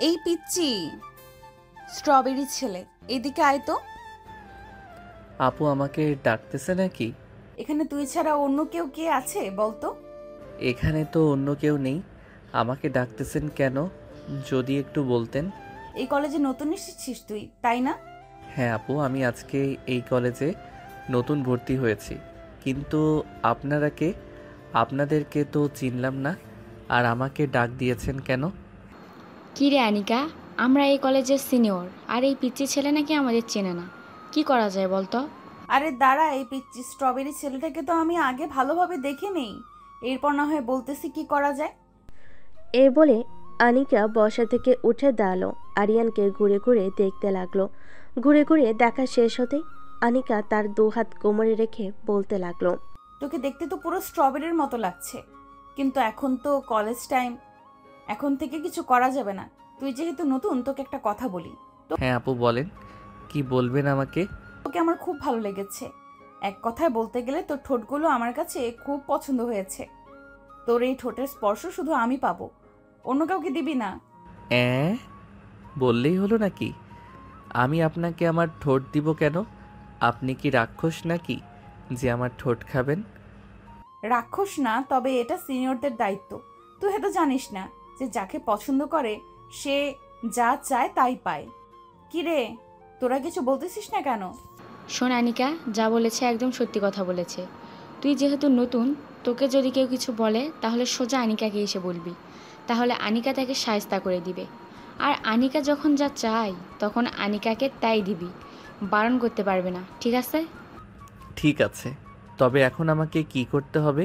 এই পিচ্চি স্ট্রবেরি ছেলে, এদিকে আয় তো। আপু আমাকে ডাকতেছে নাকি? এখানে তুই ছাড়া অন্য কেউ কে আছে বলতো? এখানে তো অন্য কেউ নেই, আমাকে ডাকতেছেন কেন যদি একটু বলতেন। এই কলেজে নতুন এসেছিস তুই, তাই না? হ্যাঁ আপু, আমি আজকে এই কলেজে নতুন ভর্তি হয়েছি। কিন্তু আপনারা কে? আপনাদেরকে তো চিনলাম না, আর আমাকে ডাক দিয়েছেন কেন? কী রে আনিকা, আমরা এই কলেজের সিনিয়র, আর এই পিচ্চি ছেলে নাকি আমাদের চেনে না। কি করা যায় বলতো? আরে দাঁড়া, এই পিচ্চি স্ট্রবেরি ছেলেটাকে তো আমি আগে ভালোভাবে দেখে নেই, এরপর না হয় বলতেছি কি করা যায়। এই বলে আনিকা বসা থেকে উঠে দাঁড়ালো। আরিয়ানকে ঘুরে ঘুরে দেখতে লাগলো। ঘুরে ঘুরে দেখা শেষ হতেই আনিকা তার দুহাত কোমরে রেখে বলতে লাগলো, তোকে দেখতে তো পুরো স্ট্রবেরির মতো লাগছে, কিন্তু এখন তো কলেজ টাইম, এখন থেকে কিছু করা যাবে না। তুই যেহেতু নতুন, তোকে একটা কথা বলি। হ্যাঁ আপু বলেন, কি বলবেন আমাকে? তোকে আমার খুব ভালো লেগেছে। এক কথায় বলতে গেলে তোর ঠোঁটগুলো আমার কাছে খুব পছন্দ হয়েছে। তোর এই ঠোঁটের স্পর্শ শুধু আমি পাবো, অন্য কাউকে দিবি না। অ্যাঁ, বললেই হলো নাকি? আমি আপনাকে আমার ঠোঁট দিব কেন? আপনি কি রাক্ষস নাকি যে আমার ঠোঁট খাবেন? রাক্ষস না, তবে এটা সিনিয়রদের দায়িত্ব। তুই হয়তো জানিস না যে যাকে পছন্দ করে সে যা চায় তাই পায়। কি রে, তোরা কিছু বলতেছিস না কেন? শোন আনিকা, যা বলেছে একদম সত্যি কথা বলেছে। তুই যেহেতু নতুন, তোকে যদি কেউ কিছু বলে তাহলে সোজা আনিকাকে এসে বলবি, তাহলে আনিকা তাকে শায়েস্তা করে দিবে। আর আনিকা যখন যা চায় তখন আনিকাকে তাই দিবি, বারণ করতে পারবে না, ঠিক আছে? ঠিক আছে, তবে এখন আমাকে কি করতে হবে?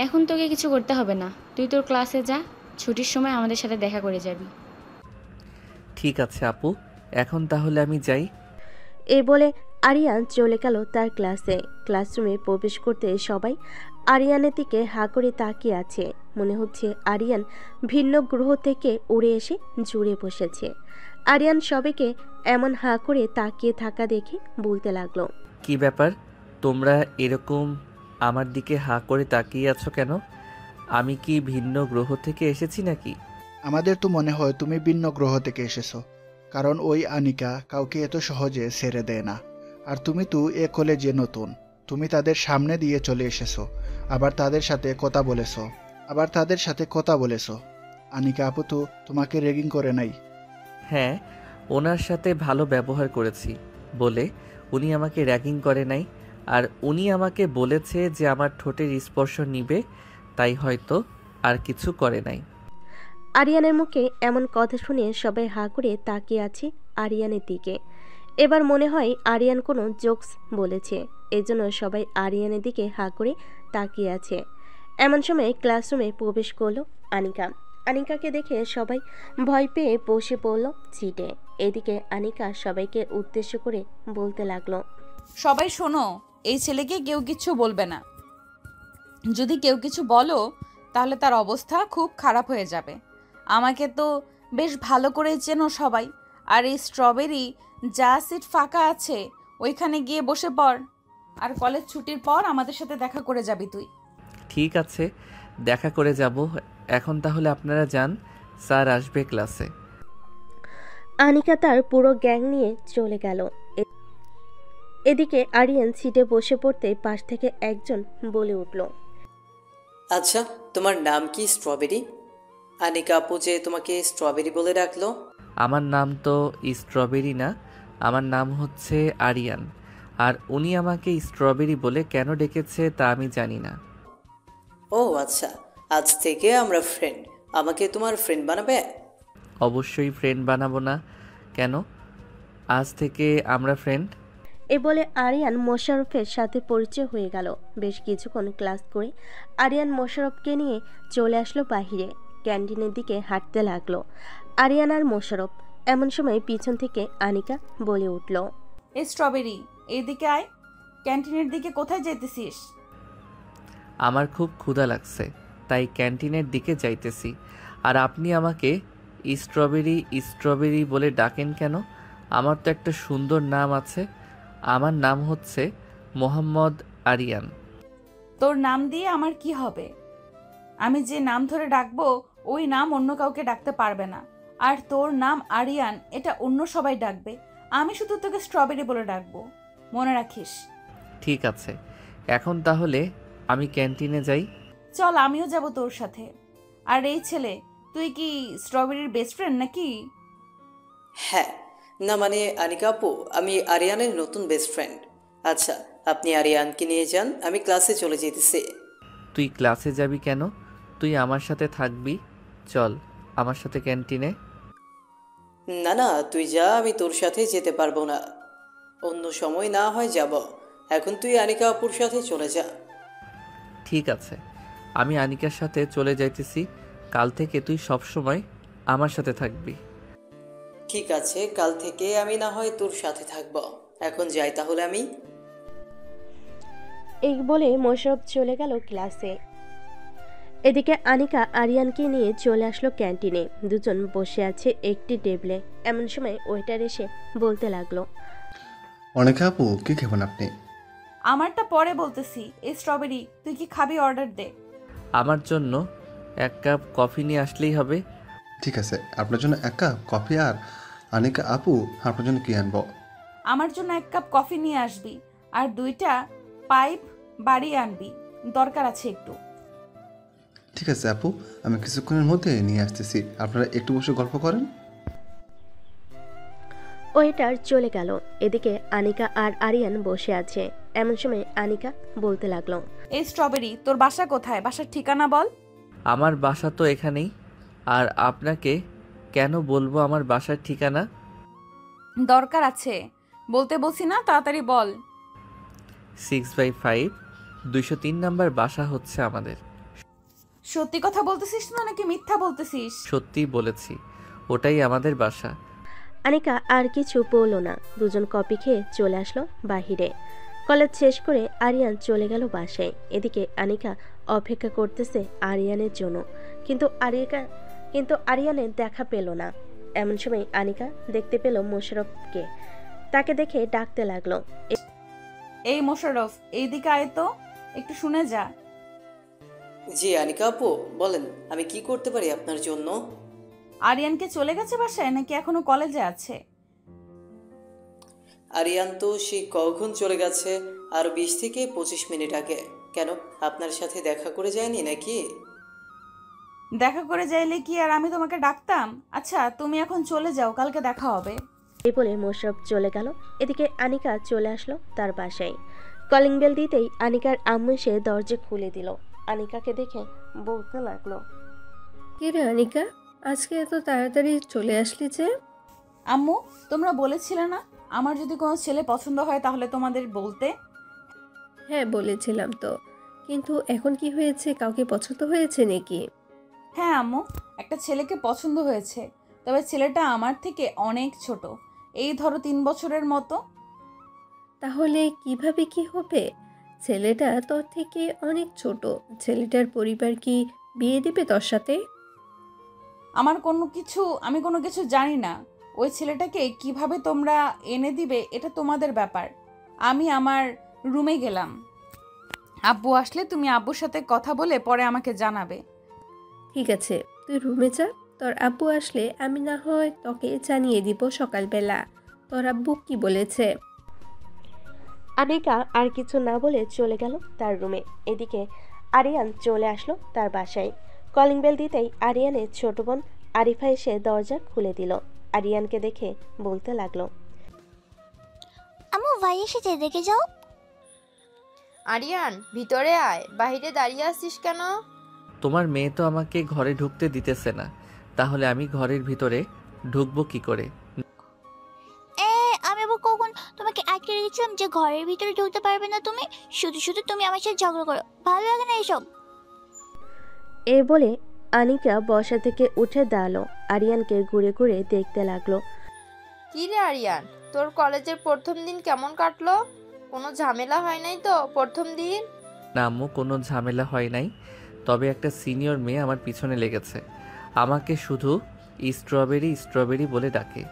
এখন তোকে কিছু করতে হবে না, তুই তোর ক্লাসে যা, ছুটির সময় আমাদের সাথে দেখা করে যাবি। ঠিক আছে আপু, এখন তাহলে আমি যাই। এই বলে আরিয়ান চলে গেল তার ক্লাসে। ক্লাসরুমে প্রবেশ করতে সবাই আরিয়ানের দিকে হা করে তাকিয়ে আছে। মনে হচ্ছে আরিয়ান ভিন্ন গ্রহ থেকে উড়ে এসে জুড়ে বসেছে। আরিয়ান সবাইকে এমন হা করে তাকিয়ে থাকা দেখে বলতে লাগলো, কি ব্যাপার, তোমরা এরকম আমার দিকে হা করে তাকিয়ে আছো কেন? আমি কি ভিন্ন গ্রহ থেকে এসেছি নাকি? আমাদের তো মনে হয় তুমি ভিন্ন গ্রহ থেকে এসেছো, কারণ ওই আনিকা কাউকে এত সহজে ছেড়ে দেয় না। আর তুমি তো এ কলেজে নতুন, তুমি তাদের সামনে দিয়ে চলে এসেছো, আবার তাদের সাথে কথা বলেছো। আনিকা আপু তো তোমাকে রেগিং করে নাই? হ্যাঁ, ওনার সাথে ভালো ব্যবহার করেছি বলে উনি আমাকে র্যাগিং করে নাই। আর উনি আমাকে বলেছে যে আমার ঠোঁটের স্পর্শ নিবে, তাই হয়তো আর কিছু করে নাই। আরিয়ানের মুখে এমন কথা শুনে সবাই হা করে তাকিয়ে আছে আরিয়ানের দিকে। এবার মনে হয় আরিয়ান কোনো জোকস বলেছে, এজন্য সবাই আরিয়ানের দিকে হা করে তাকিয়ে আছে। এমন সময় ক্লাসরুমে প্রবেশ করলো আনিকা। আনিকাকে দেখে সবাই ভয় পেয়ে বসে পড়ল সিটে। এদিকে আনিকা সবাইকে উদ্দেশ্য করে বলতে লাগলো, সবাই শোনো, এই ছেলেকে কেউ কিছু বলবে না। যদি কেউ কিছু বলো তাহলে তার অবস্থা খুব খারাপ হয়ে যাবে। আমাকে তো বেশ ভালো করে চেনো সবাই। আর এই স্ট্রবেরি যা সিট ফাঁকা আছে ওইখানে গিয়ে বসে পড়, আর কলেজ ছুটির পর আমাদের সাথে দেখা করে যাবি তুই। ঠিক আছে, দেখা করে যাব। এখন তাহলে আপনারা যান, স্যার আসবে ক্লাসে। আনিকা তার পুরো গ্যাং নিয়ে চলে গেল। এদিকে আরিয়ান সিটে বসে পড়তে পাশ থেকে একজন বলে উঠল, আচ্ছা, তোমার নাম কি স্ট্রবেরি? আনিকা আপু যে তোমাকে স্ট্রবেরি বলে ডাকলো? আমার নাম তো স্ট্রবেরি না, আমার নাম হচ্ছে আরিয়ান। আর উনি আমাকে স্ট্রবেরি বলে কেন ডেকেছে তা আমি জানি না। ও আচ্ছা, আজ থেকে আমরা ফ্রেন্ড। আমাকে তোমার ফ্রেন্ড বানাবে? অবশ্যই ফ্রেন্ড বানাবো না কেন, আজ থেকে আমরা ফ্রেন্ড। এ বলে আরিয়ান মোশাররফের সাথে পরিচয় হয়ে গেল। বেশ কিছুক্ষণ ক্লাস করে আরিয়ান মোশাররফকে নিয়ে চলে আসলো বাহিরে। ক্যান্টিনের দিকে হাঁটতে লাগলো আরিয়ান আর মোশাররফ। এমন সময় পিছন থেকে আনিকা বলে উঠল, এই স্ট্রবেরি, এইদিকে আয়। ক্যান্টিনের দিকে কোথায় যেতেছিস? আমার খুব ক্ষুধা লাগছে, তাই ক্যান্টিনের দিকে যাইতেছি। আর আপনি আমাকে স্ট্রবেরি স্ট্রবেরি বলে ডাকেন কেন? আমার তো একটা সুন্দর নাম আছে, আমার নাম হচ্ছে মোহাম্মদ আরিয়ান। তোর নাম দিয়ে আমার কি হবে? আমি যে নাম ধরে ডাকবো ওই নাম অন্য কাউকে ডাকতে পারবে না। আর তোর নাম আরিয়ান, এটা অন্য সবাই ডাকবে। আমি শুধু তোকে স্ট্রবেরি বলে ডাকবো, মনে রাখিস। ঠিক আছে, এখন তাহলে আমি ক্যান্টিনে যাই। চল, আমিও যাব তোর সাথে। আর এই ছেলে, তুই কি স্ট্রবেরির বেস্ট ফ্রেন্ড নাকি? হ্যাঁ, না মানে আনিকা আপু, আমি আরিয়ানের নতুন বেস্ট ফ্রেন্ড। আচ্ছা, আপনি আরিয়ানকে নিয়ে যান, আমি ক্লাসে চলে যেতেছি। তুই ক্লাসে যাবি কেন? তুই আমার সাথে থাকবি। চল আমার সাথে ক্যান্টিনে। না না, তুই যা, আমি তোর সাথে যেতে পারবো না। অন্য সময় না হয় যাব, এখন তুই আনিকা আপুর সাথে চলে যা। ঠিক আছে, আমি আনিকার সাথে চলে যাইতেছি। কাল থেকে তুই সব সময় আমার সাথে থাকবি। ঠিক আছে, কাল থেকে আমি না হয় তোর সাথে থাকবো। এখন যাই তাহলে আমি। এই বলে মোশাররফ চলে গেল ক্লাসে। এদিকে আনিকা আরিয়ানকে নিয়ে চলে আসলো ক্যান্টিনে। দুজন বসে আছে একটি টেবিলে। এমন সময় ওয়েটার এসে বলতে লাগলো, অনেক আপু, কি খাবেন আপনি? আমারটা পরে বলতেছি। এই স্ট্রবেরি, তুই কি খাবি? অর্ডার দে। আমার জন্য 1 কাপ কফি নিয়ে আসলেই হবে। ঠিক আছে, আপনার জন্য 1 কাপ কফি। আর অনিকা আপু, আপনার জন্য কি আনবো? আমার জন্য 1 কাপ কফি নিয়ে আসবি, আর 2টা পাইপ বাড়িয়ে আনবি, দরকার আছে একটু। ঠিক আছে আপু, আমি কিছুক্ষণের মধ্যে নিয়ে আসতেছি, আপনারা একটু বসে গল্প করেন। ওয়েটার চলে গেল। এদিকে আনিকা আর আরিয়ান বসে আছে। এমন সময় আনিকা বলতে লাগলো, এই স্ট্রবেরি, তোর বাসা কোথায়? বাসার ঠিকানা বল। আমার বাসা তো এখানেই। আর আপনাকে কেন বলবো আমার বাসার ঠিকানা? দরকার আছে, বলতে বলছি না, তাড়াতাড়ি বল। 6/5 203 নাম্বার বাসা হচ্ছে আমাদের। সত্যি কথা বলতেছিস না নাকি মিথ্যা বলতেছিস? সত্যিই বলেছি, ওটাই আমাদের বাসা। আনিকা আর কিছু বলল না। দুজন কফি খেয়ে চলে আসলো বাহিরে। কলেজ শেষ করে আরিয়ান চলে গেল বাসায়। এদিকে আনিকা অপেক্ষা করতেছে আরিয়ানের জন্য, কিন্তু আরিয়ানের দেখা পেল না। এমন সময় আনিকা দেখতে পেল মোশাররফকে। তাকে দেখে ডাকতে লাগলো, এই মোশাররফ, এইদিকে আয় তো, একটু শুনে যা। জি আনিকা আপু, বলেন আমি কি করতে পারি আপনার জন্য? আরিয়ানকে চলে গেছে বাসায় নাকি এখনো কলেজে আছে? আরিয়ান তো সে কখন চলে গেছে, আর 20 থেকে 25 মিনিট আগে। কেন, আপনার সাথে দেখা করে যায়নি নাকি? দেখা করে যাইলে কি আর আমি তোমাকে ডাকতাম? আচ্ছা, তুমি এখন চলে যাও, কালকে দেখা হবে। এই বলে মোশাররফ চলে গেল। এদিকে আনিকা চলে আসলো তার বাসায়। কলিং বেল দিতেই আনিকার আম্মু এসে দরজা খুলে দিল। আনিকাকে দেখে বলতে লাগলো, কি রে অনিকা, আজকে এত তাড়াতাড়ি চলে আসলি যে? আম্মু, তোমরা বলেছিলে না আমার যদি কোনো ছেলে পছন্দ হয় তাহলে তোমাদের বলতে? হ্যাঁ বলেছিলাম তো, কিন্তু এখন কি হয়েছে, কাউকে পছন্দ হয়েছে নাকি? হ্যাঁ আম্মু, একটা ছেলেকে পছন্দ হয়েছে, তবে ছেলেটা আমার থেকে অনেক ছোট, এই ধরো 3 বছরের মতো। তাহলে কিভাবে কি হবে? ছেলেটা তোর থেকে অনেক ছোট, ছেলেটার পরিবার কি বিয়ে দিবে তোর সাথে? আমি কোনো কিছু জানি না। ওই ছেলেটাকে কিভাবে তোমরা এনে দিবে এটা তোমাদের ব্যাপার। আমি আমার রুমে গেলাম। আব্বু আসলে তুমি আব্বুর সাথে কথা বলে পরে আমাকে জানাবে। ঠিক আছে, তুই রুমে যা, তোর আব্বু আসলে আমি না হয় তোকে জানিয়ে দিব সকালবেলা তোর আব্বু কি বলেছে। আনিকা আর কিছু না বলে চলে গেল তার রুমে। এদিকে আরিয়ান চলে আসলো তার বাসায়। কলিং বেল দিতেই আরিয়ানের ছোট বোন আরিফা এসে দরজা খুলে দিল। আরিয়ানকে দেখে বলতে লাগলো, আম্মু ভাই এসেছে, দেখে যাও। আরিয়ান, ভিতরে আয়, বাইরে দাঁড়িয়ে আছিস কেন? তোমার মেয়ে তো আমাকে ঘরে ঢুকতে দিতেছে না, তাহলে আমি ঘরের ভিতরে ঢুকবো কি করে? আমি আবার কখন তোমাকে আটকে রেখেছিলাম যে ঘরের ভিতরে ঢুকতে পারবে না তুমি? শুধু শুধু তুমি আমার সাথে ঝগড়া করো, ভালো লাগে না এসব। এ বলে আনিকা বসা থেকে উঠে দাঁড়ালো। আরিয়ানকে ঘুরে ঘুরে দেখতে লাগলো। কি রে আরিয়ান, তোর কলেজের প্রথম দিন কেমন কাটলো? কোনো ঝামেলা হয় নাই তো প্রথম দিন? না আম্মু, কোনো ঝামেলা হয় নাই, তবে একটা সিনিয়র মেয়ে আমার পিছনে লেগেছে। আমাকে শুধু স্ট্রবেরি স্ট্রবেরি বলে ডাকে।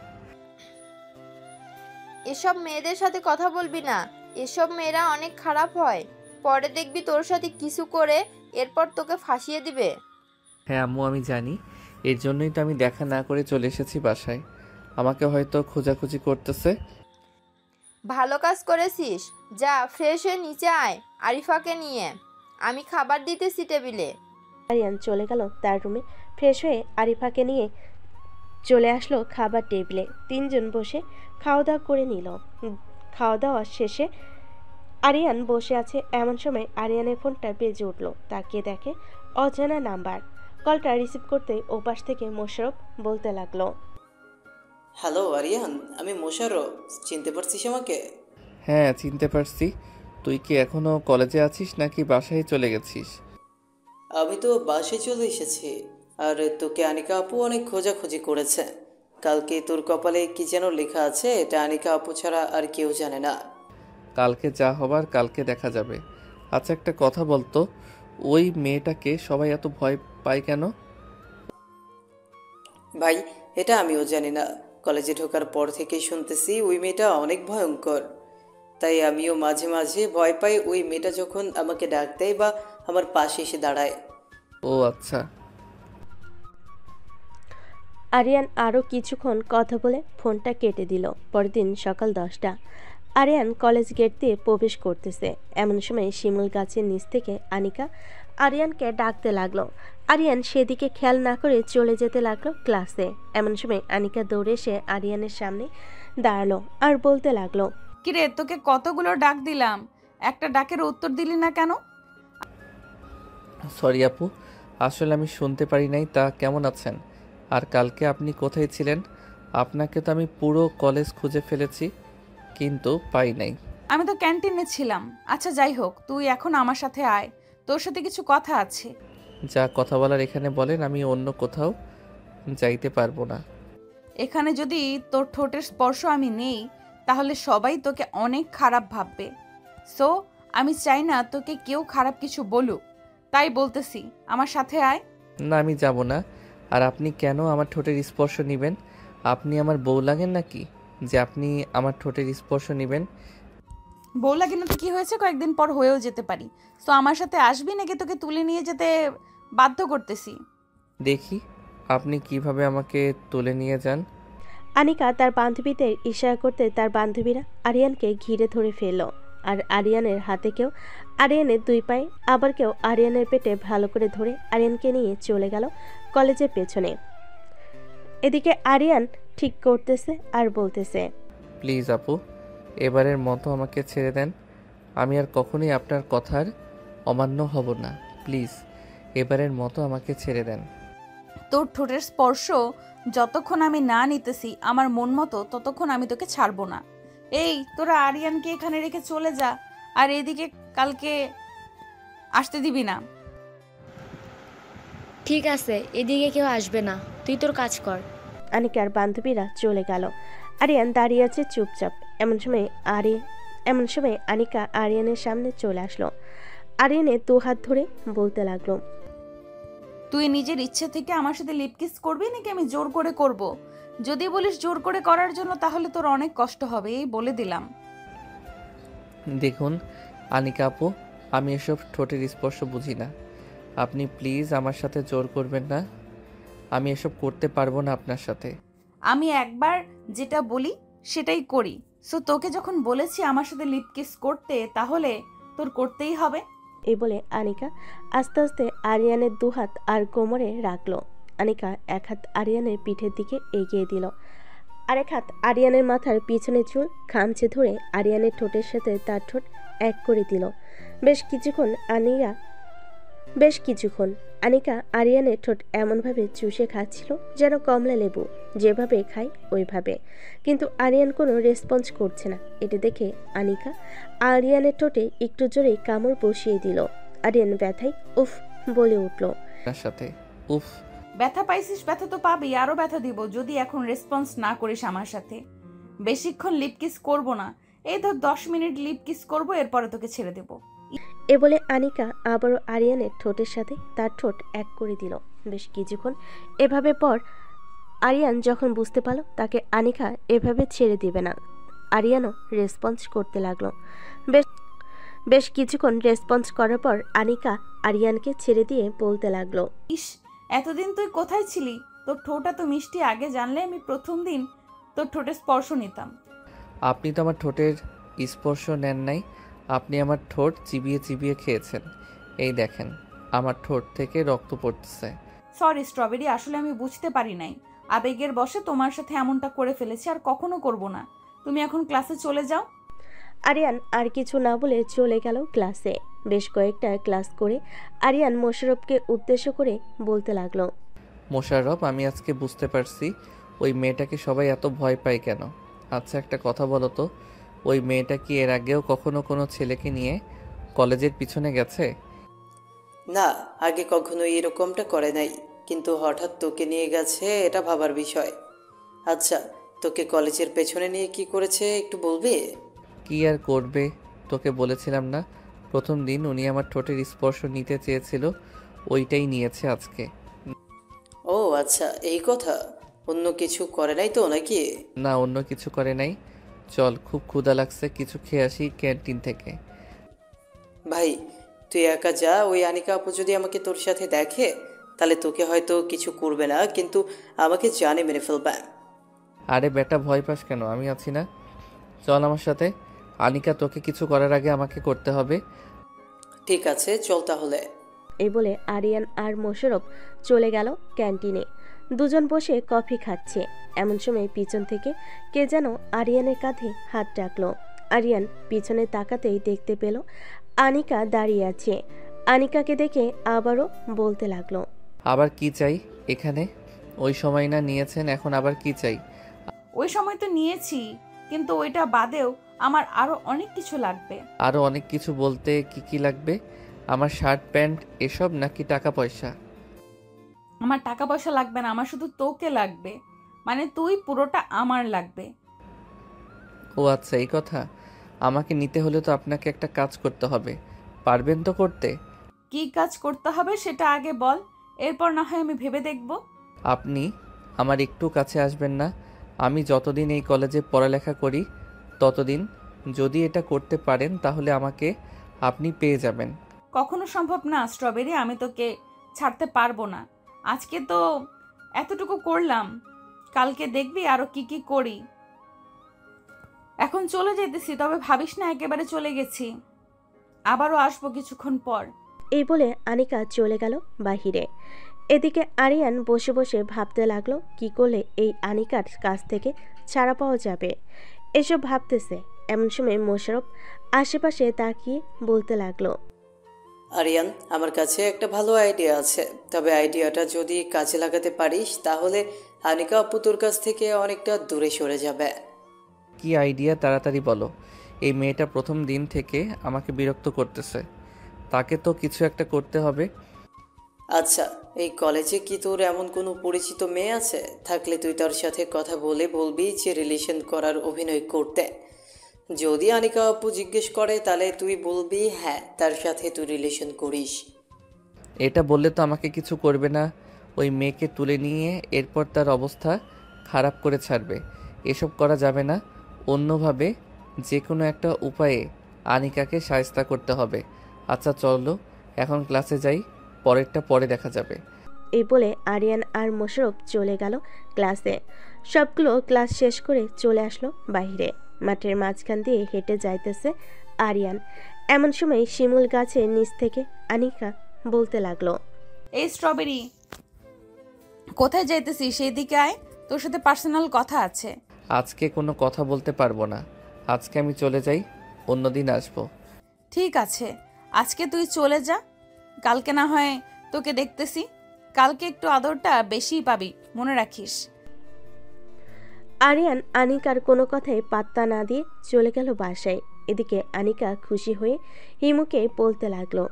এসব মেয়েদের সাথে কথা বলবি না, এসব মেয়েরা অনেক খারাপ হয়। পরে দেখবি তোর সাথে কিছু করে এরপর তোকে ফাঁসিয়ে দিবে। হ্যাঁ আম্মু, আমি জানি। এর জন্যই তো আমি দেখা না করে চলে এসেছি বাসায়। আমাকে হয়তো খোঁজাখুঁজি করতেছে। ভালো কাজ করেছিস। যা ফ্রেশ হয়ে নিচে আয় আরিফাকে নিয়ে, আমি খাবার দিতেছি টেবিলে। আরিয়ান চলে গেল তার রুমে। ফ্রেশ হয়ে আরিফাকে নিয়ে চলে আসলো খাবার টেবিলে। তিনজন বসে খাওয়া দাওয়া করে নিল। খাওয়া দাওয়া শেষে আরিয়ান বসে আছে, এমন সময় আরিয়ানের ফোনটা বেজে উঠল। তাকিয়ে দেখে অজানা নাম্বার। কলটা রিসিভ করতে ওপাশ থেকে মোশাররফ বলতে লাগলো, হ্যালো আরিয়ান, আমি মোশাররফ। চিনতে পারছিস আমাকে? হ্যাঁ চিনতে পারছি। তুই কি এখনো কলেজে আছিস নাকি বাসায় চলে গেছিস? আমি তো বাসে চলে এসেছি। আর তোকে আনিকা আপু অনেক খোঁজাখুঁজি করেছে। কালকে তোর কপালে কি যেন লেখা আছে, এটা আনিকা আপু ছাড়া আর কেউ জানে না। কালকে যা হবার কালকে দেখা যাবে। আচ্ছা একটা কথা বলতো, ওই মেয়েটাকে সবাই এত ভয় পায় কেন? ভাই, এটা আমিও জানি না। কলেজে ঢোকার পর থেকেই শুনতেছি ওই মেয়েটা অনেক ভয়ঙ্কর। তাই আমিও মাঝে মাঝে ভয় পাই ওই মেয়েটা যখন আমাকে ডাক দেয় বা আমার পাশে এসে দাঁড়ায়। ও আচ্ছা। আরিয়ান আরও কিছুক্ষণ কথা বলে ফোনটা কেটে দিল। পরের দিন সকাল 10টা। আরিয়ান কলেজ গেট দিয়ে প্রবেশ করতেছে, এমন সময় শিমুল গাছের নিচ থেকে আনিকা আরিয়ানকে ডাকতে লাগলো। আরিয়ান সেদিকে খেয়াল না করে চলে যেতে লাগলো ক্লাসে। এমন সময় আনিকা দৌড়ে এসে আরিয়ানের সামনে দাঁড়ালো আর বলতে লাগলো, কিরে, তোকে কতগুলো ডাক দিলাম, একটা ডাকের উত্তর দিলি না কেন? সরি আপু, আসলে আমি শুনতে পারি নাই। তা কেমন আছেন? আর কালকে আপনি কোথায় ছিলেন? আপনাকে তো আমি পুরো কলেজ খুঁজে ফেলেছি কিন্তু পাই নাই। আমি তো ক্যান্টিনে ছিলাম। আচ্ছা যাই হোক, তুই এখন আমার সাথে আয়, তোর সাথে কিছু কথা আছে। যা কথা বলার এখানে বলেন, আমি অন্য কোথাও যাইতে পারবো না। এখানে যদি তোর ঠোঁটের স্পর্শ আমি নেই তাহলে সবাই তোকে অনেক খারাপ ভাববে। সো আমি চাই না তোকে কেউ খারাপ কিছু বলুক, তাই বলতেছি আমার সাথে আয়। না আমি যাব না। আর আপনি কেন আমার ঠোঁটের স্পর্শ নেবেন? আপনি আমার বউ লাগেন নাকি যে আপনি আমার ঠোঁটের স্পর্শ নেবেন? বউ লাগে না তো কি হয়েছে, কয়েকদিন পর হয়েও যেতে পারি। সো আমার সাথে আসবি নাকি তোকে তুলে নিয়ে যেতে বাধ্য করতেছি? দেখি আপনি কিভাবে আমাকে তুলে নিয়ে যান। আনিকা তার বান্ধবীদের ইশারা করতে তার বান্ধবীরা আরিয়ানকে ঘিরে ধরে ফেলল। আর আরিয়ানের হাতে কেউ আরিয়ানের দুই পায়ে, আবার কেউ আরিয়ানের পেটে ভালো করে ধরে আরিয়ানকে নিয়ে চলে গেল কলেজের পেছনে। এদিকে আরিয়ান ঠিক করতেছে আর বলতেছে, প্লিজ আপু, এবারের মতো আমাকে ছেড়ে দেন। আমি আর কখনোই আপনার কথার অমান্য হব না। প্লিজ এবারের মতো আমাকে ছেড়ে দেন। তোর ঠোঁটের স্পর্শ যতক্ষণ আমি না নিতেছি আমার মন মতো, ততক্ষণ আমি তোকে ছাড়বো না। এই তোরা আরিয়ানকে এখানে রেখে চলে যা, আর এদিকে কালকে আসতে দিবি না। ঠিক আছে, এদিকে কেউ আসবে না, তুই তোর কাজ কর। আনিকার বান্ধবীরা চলে গেল। আরিয়ান দাঁড়িয়ে আছে চুপচাপ। এমন সময় আনিকা আরিয়ানের সামনে চলে আসলো। আরিয়ানের দু হাত ধরে বলতে লাগলো, তুই নিজের ইচ্ছে থেকে আমার সাথে লিপকিস করবি নাকি আমি জোর করে করব? যদি বলিস জোর করে করার জন্য তাহলে তোর অনেক কষ্ট হবে, এই বলে দিলাম। দেখুন আনিকা আপু, আমি এসব ঠোঁটের স্পর্শ বুঝি না। আপনি প্লিজ আমার সাথে জোর করবেন না। আমি এসব করতে পারবো না আপনার সাথে। আমি একবার যেটা বলি সেটাই করি। সো তোকে যখন বলেছি আমার সাথে লিপকিস করতে, তাহলে তোর করতেই হবে। এই বলে আনিকা আস্তে আস্তে আরিয়ানের দুহাত আর কোমরে রাখলো। আনিকা এক হাত আরিয়ানের পিঠের দিকে এগিয়ে দিল, আরেক হাত আরিয়ানের মাথার পিছনে চুল খামচে ধরে আরিয়ানের ঠোঁটের সাথে তার ঠোঁট এক করে দিল। বেশ কিছুক্ষণ আনিকা আরিয়ানের ঠোঁট এমনভাবে চুষে খাচ্ছিল যেন কমলা লেবু যেভাবে খায় ওইভাবে, কিন্তু আরিয়ান কোনো রেসপন্স করছে না। এটা দেখে আনিকা আরিয়ানের ঠোঁটে একটু জোরে কামড় বসিয়ে দিল। আরিয়ান ব্যথায় উফ বলে উঠল। আপনার সাথে উফ? ব্যথা পাইছিস? ব্যথা তো পাবি, আরো ব্যথা দিব যদি এখন রেসপন্স না করিস আমার সাথে। বেশিক্ষণ লিপকিস করব না, এই ধর 10 মিনিট লিপকিস করব, এরপরে তোকে ছেড়ে দেব। এ বলে আনিকা আবারও আরিয়ানের ঠোঁটের সাথে তার ঠোঁট এক করে দিল। বেশ কিছুক্ষণ এভাবে পর আরিয়ান যখন বুঝতে পারল তাকে আনিকা এভাবে ছেড়ে দিবে না, আরিয়ানও রেসপন্স করতে লাগলো। বেশ কিছুক্ষণ রেসপন্স করার পর আনিকা আরিয়ানকে ছেড়ে দিয়ে বলতে লাগলো, ইস, এতদিন তুই কোথায় ছিলি? তোর ঠোঁট এত মিষ্টি, আগে জানলে আমি প্রথম দিন তোর ঠোঁটে স্পর্শ নিতাম। আপনি তো আমার ঠোঁটের স্পর্শ নেন নাই, আপনি আমার ঠোঁট চিবিয়ে চিবিয়ে খেয়েছেন। এই দেখেন, আমার ঠোঁট থেকে রক্ত পড়তেছে। সরি স্ট্রবেরি, আসলে আমি বুঝতে পারি নাই। আবেগের বশে তোমার সাথে এমনটা করে ফেলেছি, আর কখনো করব না। তুমি এখন ক্লাসে চলে যাও। আরিয়ান আর কিছু না বলে চলে গেল ক্লাসে। বেশ কয়েকটা ক্লাস করে আরিয়ান মোশাররফকে উদ্দেশ্য করে বলতে লাগলো, মোশাররফ, আমি আজকে বুঝতে পারছি ওই মেয়েটাকে সবাই এত ভয় পায় কেন। আচ্ছা, একটা কথা বলো তো, ওই মেয়েটা কি এর আগেও কখনো কোনো ছেলেকে নিয়ে কলেজের পিছনে গেছে? না, আগে কখনো এরকমটা করে নাই, কিন্তু হঠাৎ তোকে নিয়ে গেছে, এটা ভাবার বিষয়। আচ্ছা, তোকে কলেজের পেছনে নিয়ে কি করেছে একটু বলবি? কি আর করবে, তোকে বলেছিলাম না প্রথম দিন উনি আমার ঠোঁটের স্পর্শ নিতে চেয়েছিল, ওইটাই নিয়েছে আজকে। ও আচ্ছা, এই কথা। অন্য কিছু করে নাই তো নাকি? না, অন্য কিছু করে নাই। চল, খুব ক্ষুধা লাগছে, কিছু খেয়ে আসি ক্যান্টিন থেকে। ভাই, তুই একা যা। ওই আনিকা আপু যদি আমাকে তোর সাথে দেখে তাহলে তোকে হয়তো কিছু করবে না, কিন্তু আমাকে জানে মেরে ফেলবে। আরে বেটা, ভয় পাস কেন? আমি আছি না, চল আমার সাথে। আনিকা, তোকে কিছু করার আগে আমাকে করতে হবে। ঠিক আছে, চল তাহলে। এই বলে আরিয়ান আর মোশাররফ চলে গেল ক্যান্টিনে। দুজন বসে কফি খাচ্ছে। এমন সময় পিছন থেকে কে যেন আরিয়ানের কাঁধে হাত রাখলো। আরিয়ান পিছনে তাকাতেই দেখতে পেল আনিকা দাঁড়িয়ে আছে। আনিকাকে দেখে আবারও বলতে লাগলো, আবার কি চাই এখানে? ওই সময় না নিয়েছেন, এখন আবার কি চাই? ওই সময় তো নিয়েছি, কিন্তু ওইটা বাদেও আমার আরো অনেক কিছু লাগবে। আরও অনেক কিছু বলতে কি কি লাগবে? আমার শার্ট প্যান্ট এসব, নাকি টাকা পয়সা? আমার টাকা পয়সা লাগবে না, আমার শুধু তোকে লাগবে। মানে তুই পুরোটা আমার লাগবে। ও আচ্ছা, এই কথা। আমাকে নিতে হলে তো আপনাকে একটা কাজ করতে হবে, পারবেন তো করতে? কি কাজ করতে হবে সেটা আগে বল, এরপর না হয় আমি ভেবে দেখব। আপনি আমার একটু কাছে আসবেন না? আমি যতদিন এই কলেজে পড়ালেখা করি ততদিন যদি এটা করতে পারেন তাহলে আমাকে আপনি পেয়ে যাবেন। কখনো সম্ভব না স্ট্রবেরি, আমি তোকে ছাড়তে পারবো না। আজকে তো এতটুকু করলাম, কালকে দেখবি আরো কি কি করি। এখন চলে যেতেছি, তবে ভাবিস না একেবারে চলে গেছি, আবারও আসবো কিছুক্ষণ পর। এই বলে আনিকা চলে গেল বাহিরে। এদিকে আরিয়ান বসে বসে ভাবতে লাগলো কি করলে এই আনিকার কাছ থেকে ছাড়া পাওয়া যাবে। এসব ভাবতেছে এমন সময় মোশাররফ আশেপাশে তাকিয়ে বলতে লাগলো, আরিয়ান, আমার কাছে একটা ভালো আইডিয়া আছে, তবে আইডিয়াটা যদি কাজে লাগাতে পারিস তাহলে আনিকা আপু তোর কাছ থেকে অনেকটা দূরে সরে যাবে। কি আইডিয়া, তাড়াতাড়ি বলো। এই মেয়েটা প্রথম দিন থেকে আমাকে বিরক্ত করতেছে, তাকে তো কিছু একটা করতে হবে। আচ্ছা, এই কলেজে কি তোর এমন কোনো পরিচিত মেয়ে আছে? থাকলে তুই তার সাথে কথা বলে বলবি যে রিলেশন করার অভিনয় করতে। যদি আনিকা আপু জিজ্ঞেস করে তাহলে তুই বলবি হ্যাঁ, তার সাথে তুই রিলেশন করিস। এটা বললে তো আমাকে কিছু করবে না, ওই মেয়েকে তুলে নিয়ে এরপর তার অবস্থা খারাপ করে ছাড়বে। এসব করা যাবে না, অন্যভাবে যে কোনো একটা উপায়ে আনিকাকে শায়েস্তা করতে হবে। আচ্ছা চলো, এখন ক্লাসে যাই, পরেরটা পরে দেখা যাবে। এই বলে আরিয়ান আর মোশাররফ চলে গেল ক্লাসে। সবগুলো ক্লাস শেষ করে চলে আসলো বাইরে। মাঠের মাঝখান দিয়ে হেঁটে যাইতেছে আরিয়ান। এমন সময় শিমুল গাছের নিচ থেকে আনিকা বলতে লাগলো, এই স্ট্রবেরি, কোথায় যাইতেছিস? সেই দিকে আয়, তোর সাথে পার্সোনাল কথা আছে। আজকে কোনো কথা বলতে পারবো না, আজকে আমি চলে যাই, অন্যদিন আসবো। ঠিক আছে, আজকে তুই চলে যা, কালকে না হয় তোকে দেখতেছি। কালকে একটু আদরটা বেশিই পাবি, মনে রাখিস। আরিয়ান আনিকার কোনো কথায় পাত্তা না দিয়ে চলে গেল বাসায়। এদিকে আনিকা খুশি হয়ে হিমুকে বলতে লাগলো,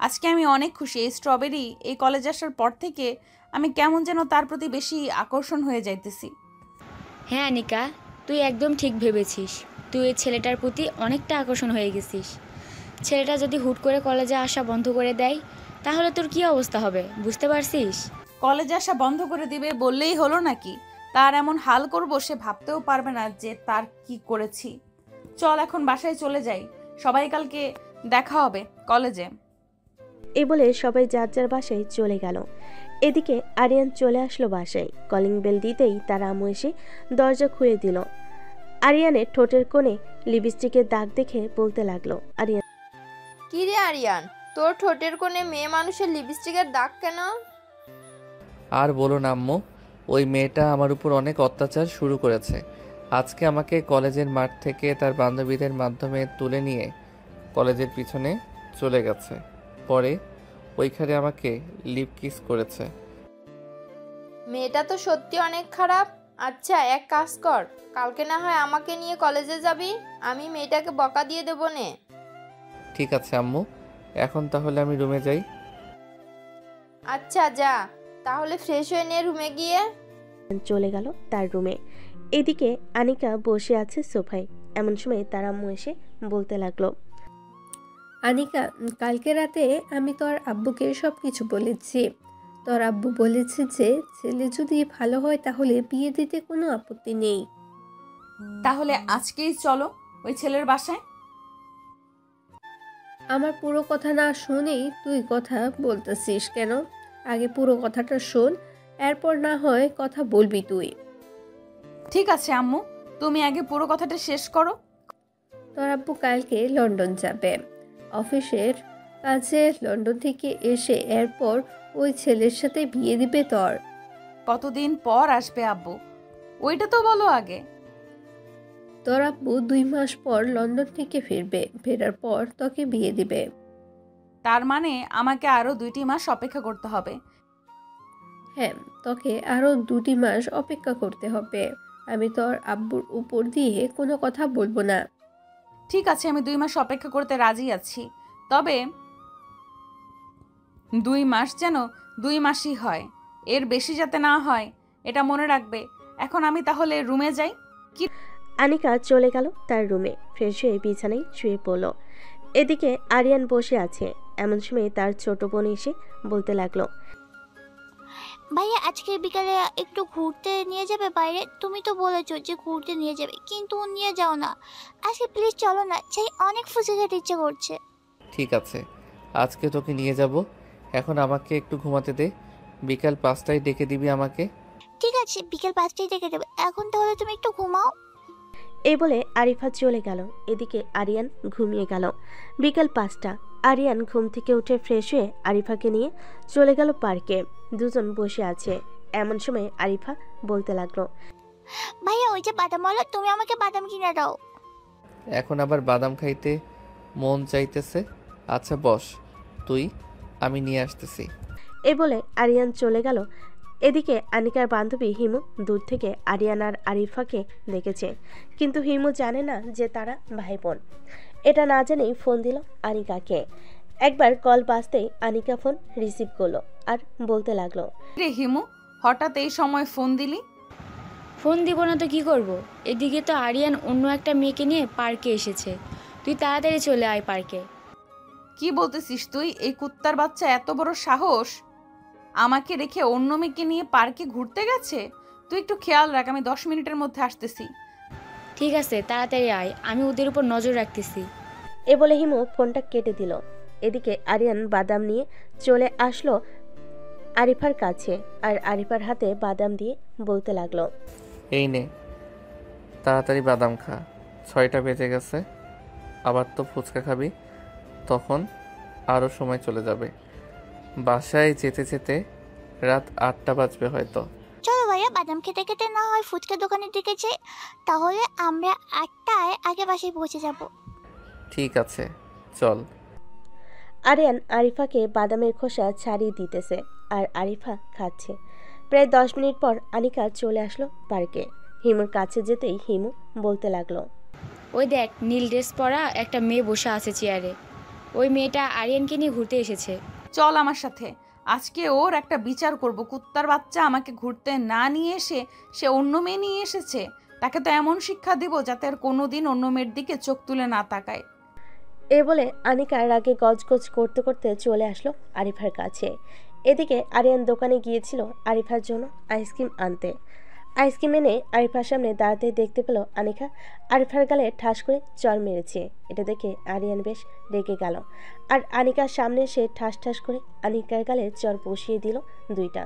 আজকে আমি অনেক খুশি। এই স্ট্রবেরি এই কলেজ আসার পর থেকে আমি কেমন যেন তার প্রতি বেশি আকর্ষণ হয়ে যাইতেছি। হ্যাঁ আনিকা, তুই একদম ঠিক ভেবেছিস। তুই এই ছেলেটার প্রতি অনেকটা আকর্ষণ হয়ে গেছিস। ছেলেটা যদি হুট করে কলেজে আসা বন্ধ করে দেয় তাহলে তোর কী অবস্থা হবে বুঝতে পারছিস? কলেজে আসা বন্ধ করে দিবে বললেই হলো নাকি? তার এমন হাল করব সে ভাবতেও পারবে না যে তার কি করেছি। চল এখন বাসায় চলে যাই, সবাই কালকে দেখা হবে কলেজে। এ বলে সবাই যার যার বাসায় চলে গেল। এদিকে আরিয়ান চলে আসলো বাসায়। কলিং বেল দিতেই তার আম্মু এসে দরজা খুলে দিল। আরিয়ানের ঠোঁটের কোণে লিপস্টিকের দাগ দেখে বলতে লাগলো, আরিয়ান কি রে আরিয়ান, তোর ঠোঁটের কোণে মেয়ে মানুষের লিপস্টিকের দাগ কেন? আর বলো না আম্মু, ওই মেয়েটা আমার উপর অনেক অত্যাচার শুরু করেছে। আজকে আমাকে কলেজের মাঠ থেকে তার বান্ধবীদের মাধ্যমে তুলে নিয়ে কলেজের পিছনে চলে গেছে। পরে ওইখানে আমাকে লিপ কিস করেছে। মেয়েটা তো সত্যি অনেক খারাপ। আচ্ছা এক কাজ কর, কালকে না হয় আমাকে নিয়ে কলেজে যাবি, আমি মেয়েটাকে বকা দিয়ে দেবো নে। ঠিক আছে আম্মু, এখন তাহলে আমি রুমে যাই। আচ্ছা যা, তাহলে ফ্রেশ হয়ে নে রুমে গিয়ে। চলে গেল তার রুমে। এদিকে আনিকা বসে আছে সোফায়। এমন সময় তার আম্মু এসে বলতে লাগলো, আনিকা, কালকে রাতে আমি তোর আব্বুকে সব কিছু বলেছি। তোর আব্বু বলেছে যে ছেলে যদি ভালো হয় তাহলে বিয়ে দিতে কোনো আপত্তি নেই। তাহলে আজকেই চলো ওই ছেলের বাসায়। আমার পুরো কথা না শুনেই তুই কথা বলতেছিস কেন? আগে পুরো কথাটা শোন, এরপর না হয় কথা বলবি তুই। ঠিক আছে আম্মু, তুমি আগে পুরো কথাটা শেষ করো। তোর আব্বু কালকে লন্ডন যাবে অফিসের কাজে। লন্ডন থেকে এসে এরপর ওই ছেলের সাথে বিয়ে দিবে তোর। কতদিন পর আসবে আব্বু, ওইটা তো বলো আগে। তোর আব্বু 2 মাস পর লন্ডন থেকে ফিরবে, ফেরার পর তোকে বিয়ে দিবে। তার মানে আমাকে আরো 2টি মাস অপেক্ষা করতে হবে। হ্যাঁ, তোকে আরো 2টি মাস অপেক্ষা করতে হবে। আমি তোর আব্বুর উপর দিয়ে কোনো কথা বলবো না। ঠিক আছে, আমি 2 মাস অপেক্ষা করতে রাজি আছি, তবে 2 মাস যেন 2 মাসই হয়, এর বেশি যাতে না হয়, এটা মনে রাখবে। এখন আমি তাহলে রুমে যাই। আনিকা চলে গেল তার রুমে। ফ্রেশ হয়ে বিছানায় শুয়ে পড়ল। এদিকে আরিয়ান বসে আছে। এমন সময় তার ছোট বোন এসে বলতে লাগলো, ভাইয়া আজকে বিকালে একটু ঘুরতে নিয়ে যাবে বাইরে? তুমি তো বলেছো যে ঘুরতে নিয়ে যাবে, কিন্তু নিয়ে যাও না। আজকে প্লিজ চলো না, চাই অনেক ফুচকা খেতে ইচ্ছে করছে। ঠিক আছে, আজকে তোকে নিয়ে যাব। এখন আমাকে একটু ঘুমাতে দে, বিকাল 5টায় ডেকে দিবি আমাকে। ঠিক আছে, বিকেল 5টায় ডেকে দেবে। এখন তাহলে তুমি একটু ঘুমাও। এই বলে আরিফা চলে গেল। এদিকে আরিয়ান ঘুমিয়ে গেল। বিকাল 5টা। আরিয়ান ঘুম থেকে উঠে ফ্রেশ হয়ে আরিফাকে নিয়ে চলে গেল পার্কে। দুজন বসে আছে। এমন সময় আরিফা বলতে লাগলো, ভাইয়া ওই যে বাদাম বলো, তুমি আমাকে বাদাম কিনে দাও। এখন আবার বাদাম খাইতে মন চাইতেছে? আচ্ছা বস তুই, আমি নিয়ে আসতেছি। এ বলে আরিয়ান চলে গেল। এদিকে আনিকার বান্ধবী হিমু দূর থেকে আরিয়ান আর আরিফাকে দেখেছে, কিন্তু হিমু জানে না যে তারা ভাই বোন। এটা না জেনেই ফোন দিল আনিকাকে। একবার কল বাজতেই আনিকা ফোন রিসিভ করলো আর বলতে লাগলো, রে হিমু, হঠাৎ এই সময় ফোন দিলি? ফোন দিব না তো কি করব? এদিকে তো আরিয়ান অন্য একটা মেয়েকে নিয়ে পার্কে এসেছে। তুই তাড়াতাড়ি চলে আয় পার্কে। কি বলতেছিস তুই? এই কুত্তার বাচ্চা এত বড় সাহস! আমাকে রেখে অন্য মেয়েকে নিয়ে পার্কে ঘুরতে গেছে। তুই একটু খেয়াল রাখ, আমি 10 মিনিটের মধ্যে আসতেছি। ঠিক আছে, তাড়াতাড়ি আয়, আমি ওদের উপর নজর রাখতেছি। এ বলে হিমু ফোনটা কেটে দিল। এদিকে আরিয়ান বাদাম নিয়ে চলে আসলো আরিফার কাছে আর আরিফার হাতে বাদাম দিয়ে বলতে লাগলো, এই নে, তাড়াতাড়ি বাদাম খা, 6টা বেজে গেছে। আবার তো ফুচকা খাবি, তখন আরও সময় চলে যাবে। বাসায় যেতে যেতে রাত 8টা বাজবে হয়তো। চলো ভাইয়া, বাদাম খেতে খেতে না হয় ফুচকা দোকানের দিকে যাই, তাহলে আমরা 8টায় আগে বাসায় পৌঁছে যাব। ঠিক আছে চল। আরিয়ান আরিফাকে বাদামের খোসা ছাড়িয়ে দিতেছে আর আরিফা খাচ্ছে। প্রায় 10 মিনিট পর আনিকা চলে আসলো পার্কে। হিমুর কাছে যেতেই হিমু বলতে লাগলো, ওই দেখ, নীল ড্রেস পরা একটা মেয়ে বসে আছে চেয়ারে। ওই মেয়েটা আরিয়ানকে নিয়ে ঘুরতে এসেছে। চল আমার সাথে, আজকে ওর একটা বিচার করব। কুত্তার বাচ্চা আমাকে ঘুরতে না নিয়ে এসে সে অন্য মেয়ে নিয়ে এসেছে। তাকে তো এমন শিক্ষা দিব যাতে আর কোনোদিন অন্য মেয়ের দিকে চোখ তুলে না তাকায়। এ বলে আনিকা রাগে গজগজ করতে করতে চলে আসলো আরিফার কাছে। এদিকে আরিয়ান দোকানে গিয়েছিল আরিফার জন্য আইসক্রিম আনতে। আইসক্রিম এনে আরিফার সামনে দাঁড়াতে দেখতে পেল আনিকা আরিফার গালে ঠাস করে চর মেরেছে। এটা দেখে আরিয়ান বেশ রেগে গেল আর আনিকার সামনে সে ঠাস ঠাস করে আনিকার গালে চর বসিয়ে দিল দুইটা।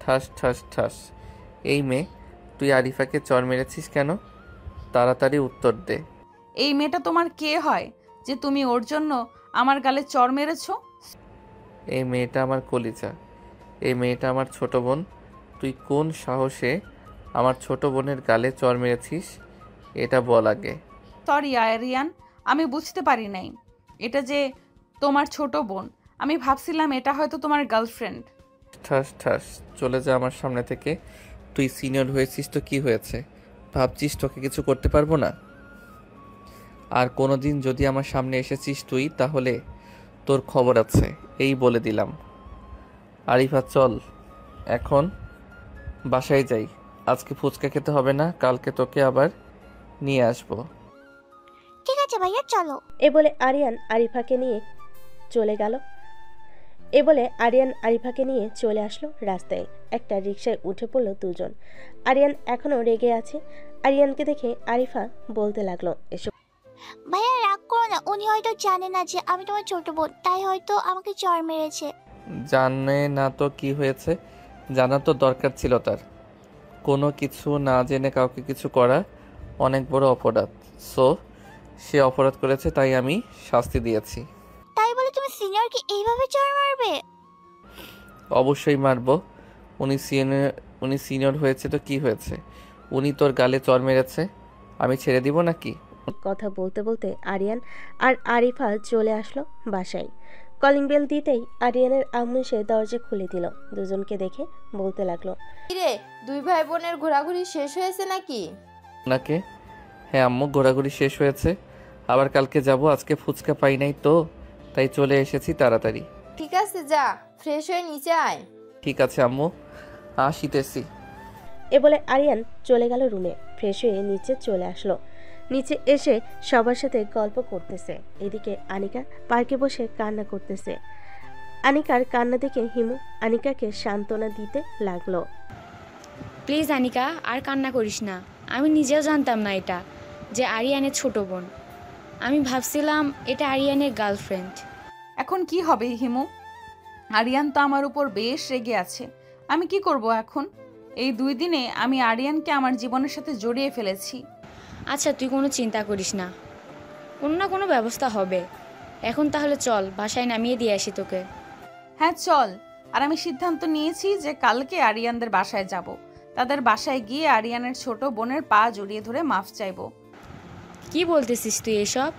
ঠাস ঠাস ঠাস। এই মেয়ে, তুই আরিফাকে চর মেরেছিস কেন? তাড়াতাড়ি উত্তর দে। এই মেয়েটা তোমার কে হয় যে তুমি ওর জন্য আমার গালে চর মেরেছো? এই মেয়েটা আমার কলিজা, এই মেয়েটা আমার ছোট বোন। তুই কোন সাহসে আমার ছোট বোনের গালে চর মেরেছিস এটা বল আগে। সরি আরিয়ান, আমি বুঝতে পারি নাই এটা যে তোমার ছোট বোন। আমি ভাবছিলাম এটা হয়তো তোমার গার্লফ্রেন্ড। ঠাস ঠাস, চলে যা আমার সামনে থেকে। তুই সিনিয়র হয়েছিস তো কি হয়েছে? ভাবছিস তোকে কিছু করতে পারবো না? আর কোনো দিন যদি আমার সামনে এসেছিস তুই, তাহলে তোর খবর আছে, এই বলে দিলাম। আরিফা চল এখন বাসায় যাই। আজকে ফুচকা খেতে হবে না, কালকে তোকে আবার নিয়ে আসবো। ঠিক আছে ভাইয়া চলো। এ বলে আরিয়ান আরিফাকে নিয়ে চলে আসলো রাস্তায়। একটা রিকশায় উঠে পড়লো দুজন। আরিয়ান এখনো রেগে আছে। আরিয়ানকে দেখে আরিফা বলতে লাগলো, এসব ভাইয়া রাগ করো না, উনি হয়তো জানে না যে আমি তোমার ছোট বোন, তাই হয়তো আমাকে চড় মেরেছে। জানে না তো কি হয়েছে? জানার তো দরকার ছিল তার। কোনো কিছু না জেনে কাউকে কিছু করা অনেক বড় অপরাধ। সো সে অপরাধ করেছে, তাই আমি শাস্তি দিয়েছি। তাই বলে তুমি সিনিয়রকে এইভাবে চড় মারবে? অবশ্যই মারবো। উনি সিনিয়র হয়েছে তো কি হয়েছে? উনি তোর গালে চর মেরেছে, আমি ছেড়ে দিব নাকি? কথা বলতে বলতে আরিয়ান আর আরিফা চলে আসলো বাসায়। কলিং বেল দিতেই আরিয়ানের আম্মু এসে দরজা খুলে দিল। দুজনকে দেখে বলতে লাগলো, কিরে, দুই ভাই বোনের ঘোরাঘুরি শেষ হয়েছে নাকি? নাকে? হ্যাঁ আম্মু, ঘোরাঘুরি শেষ হয়েছে। আবার কালকে যাব। আজকে ফুচকা পাই নাই তো, তাই চলে এসেছি তাড়াতাড়ি। ঠিক আছে, যা ফ্রেশ হয়ে নিচে আয়। ঠিক আছে আম্মু, আসিতেছি। এ বলে আরিয়ান চলে গেল রুমে। ফ্রেশ হয়ে নিচে চলে আসলো। নিচে এসে সবার সাথে গল্প করতেছে। এদিকে আনিকা পার্কে বসে কান্না করতেছে। আনিকার কান্না দেখে হিমু আনিকাকে সান্ত্বনা দিতে লাগলো। প্লিজ আনিকা, আর কান্না করিস না। আমি নিজেও জানতাম না এটা যে আরিয়ানের ছোট বোন। আমি ভাবছিলাম এটা আরিয়ানের গার্লফ্রেন্ড। এখন কি হবে হিমু? আরিয়ান তো আমার উপর বেশ রেগে আছে। আমি কি করব এখন? এই 2 দিনে আমি আরিয়ানকে আমার জীবনের সাথে জড়িয়ে ফেলেছি। আচ্ছা তুই কোনো চিন্তা করিস না, কোনো না কোনো ব্যবস্থা হবে। এখন তাহলে চল, বাসায় নামিয়ে দিয়ে আসি তোকে। হ্যাঁ চল। আর আমি সিদ্ধান্ত নিয়েছি যে কালকে আরিয়ানদের বাসায় যাব। তাদের বাসায় গিয়ে আরিয়ানের ছোট বোনের পা জড়িয়ে ধরে মাফ চাইবো। কি বলতেছিস তুই এসব?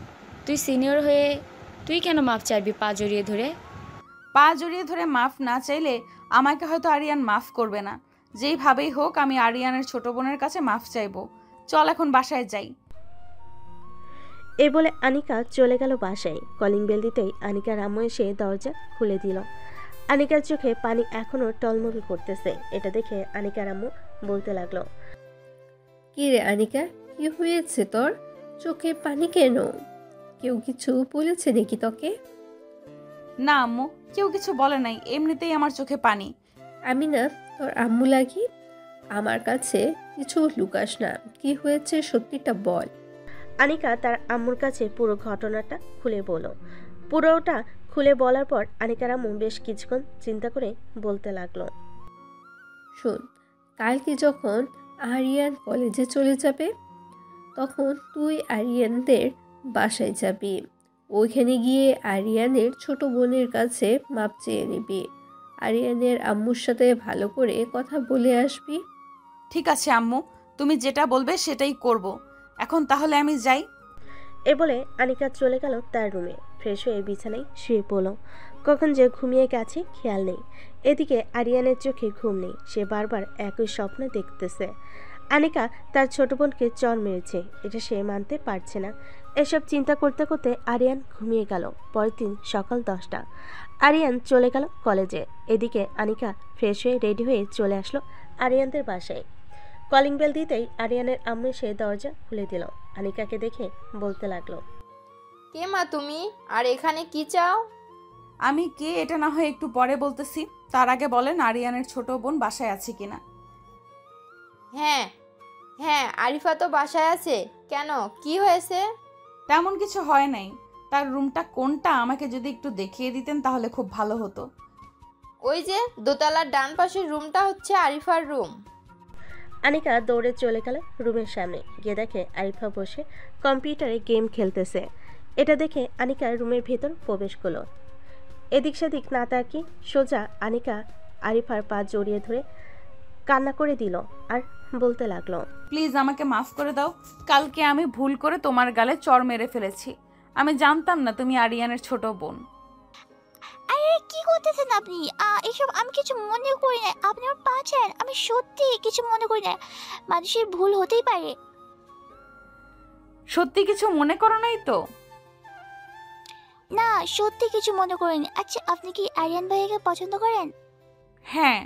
তুই সিনিয়র হয়ে তুই কেন মাফ চাইবি পা জড়িয়ে ধরে? পা জড়িয়ে ধরে মাফ না চাইলে আমাকে হয়তো আরিয়ান মাফ করবে না। যেইভাবেই হোক আমি আরিয়ানের ছোট বোনের কাছে মাফ চাইবো। চল এখন বাসায় যাই। এই বলে আনিকা চলে গেল বাসায়। কলিং বেল দিতেই আনিকার আম্মু এসে দরজা খুলে দিল। আনিকার চোখে পানি এখনো টলমল করতেছে। এটা দেখে আনিকার আম্মু বলতে লাগলো, কি রে আনিকা, কি হয়েছে তোর? চোখে পানি কেন? কেউ কিছু বলেছে নাকি তোকে? না আম্মু, কেউ কিছু বলে নাই, এমনিতেই আমার চোখে পানি। আমি না তোর আম্মু লাগি? আমার কাছে কিছু লুকাস না, কি হয়েছে সত্যিটা বল। আনিকা তার আম্মুর কাছে পুরো ঘটনাটা খুলে বলল। পুরোটা খুলে বলার পর আনিকার আম্মু বেশ কিছুক্ষণ চিন্তা করে বলতে লাগলো, শোন, কালকে যখন আরিয়ান কলেজে চলে যাবে তখন তুই আরিয়ানদের বাসায় যাবি। ওইখানে গিয়ে আরিয়ানের ছোট বোনের কাছে মাপ চেয়ে নিবি। আরিয়ানের আম্মুর সাথে ভালো করে কথা বলে আসবি। ঠিক আছে আম্মু, তুমি যেটা বলবে সেটাই করব। এখন তাহলে আমি যাই। এ বলে আনিকা চলে গেল তার রুমে। ফ্রেশ হয়ে বিছানায় শুয়ে পড়ল। কখন যে ঘুমিয়ে গেছে খেয়াল নেই। এদিকে আরিয়ানের চোখে ঘুম নেই। সে বারবার একই স্বপ্ন দেখতেছে। আনিকা তার ছোট বোনকে চর মেরেছে, এটা সে মানতে পারছে না। এসব চিন্তা করতে করতে আরিয়ান ঘুমিয়ে গেল। পরের দিন সকাল 10টা। আরিয়ান চলে গেল কলেজে। এদিকে আনিকা ফ্রেশ হয়ে রেডি হয়ে চলে আসলো আরিয়ানদের বাসায়। কলিং বেল দিতেই আরিয়ানের আম্মু এসে দরজা খুলে দিল। আনিকাকে দেখে বলতে লাগলো, কে মা তুমি, আর এখানে কি চাও? আমি কে এটা না হয় একটু পরে বলতেছি। তার আগে বলেন আরিয়ানের ছোট বোন বাসায় আছে কিনা। হ্যাঁ হ্যাঁ, আরিফা তো বাসায় আছে। কেন, কি হয়েছে? তেমন কিছু হয় নাই। তার রুমটা কোনটা আমাকে যদি একটু দেখিয়ে দিতেন তাহলে খুব ভালো হতো। ওই যে দোতলার ডান পাশের রুমটা হচ্ছে আরিফার রুম। আনিকা দৌড়ে চলে গেল রুমের সামনে, গিয়ে দেখে আরিফা বসে কম্পিউটারে গেম খেলতেছে। এটা দেখে আনিকা রুমের ভেতর প্রবেশ করলো। এদিক সেদিক না তাকিয়ে সোজা আনিকা আরিফার পা জড়িয়ে ধরে কান্না করে দিল আর বলতে লাগলো, প্লিজ আমাকে মাফ করে দাও। কালকে আমি ভুল করে তোমার গালে চড় মেরে ফেলেছি। আমি জানতাম না তুমি আরিয়ানের ছোট বোন। আরে কি করতেছেন আপনি? এসব আমি কিছু মনে করি না। আপনি আমার পা ছাড়েন। আমি সত্যি কিছু মনে করি না। মানুষের ভুল হতেই পারে। সত্যি কিছু মনে করো নাই তো? না, সত্যি কিছু মনে করিনি। আচ্ছা, আপনি কি আরিয়ান ভাইয়াকে পছন্দ করেন? হ্যাঁ,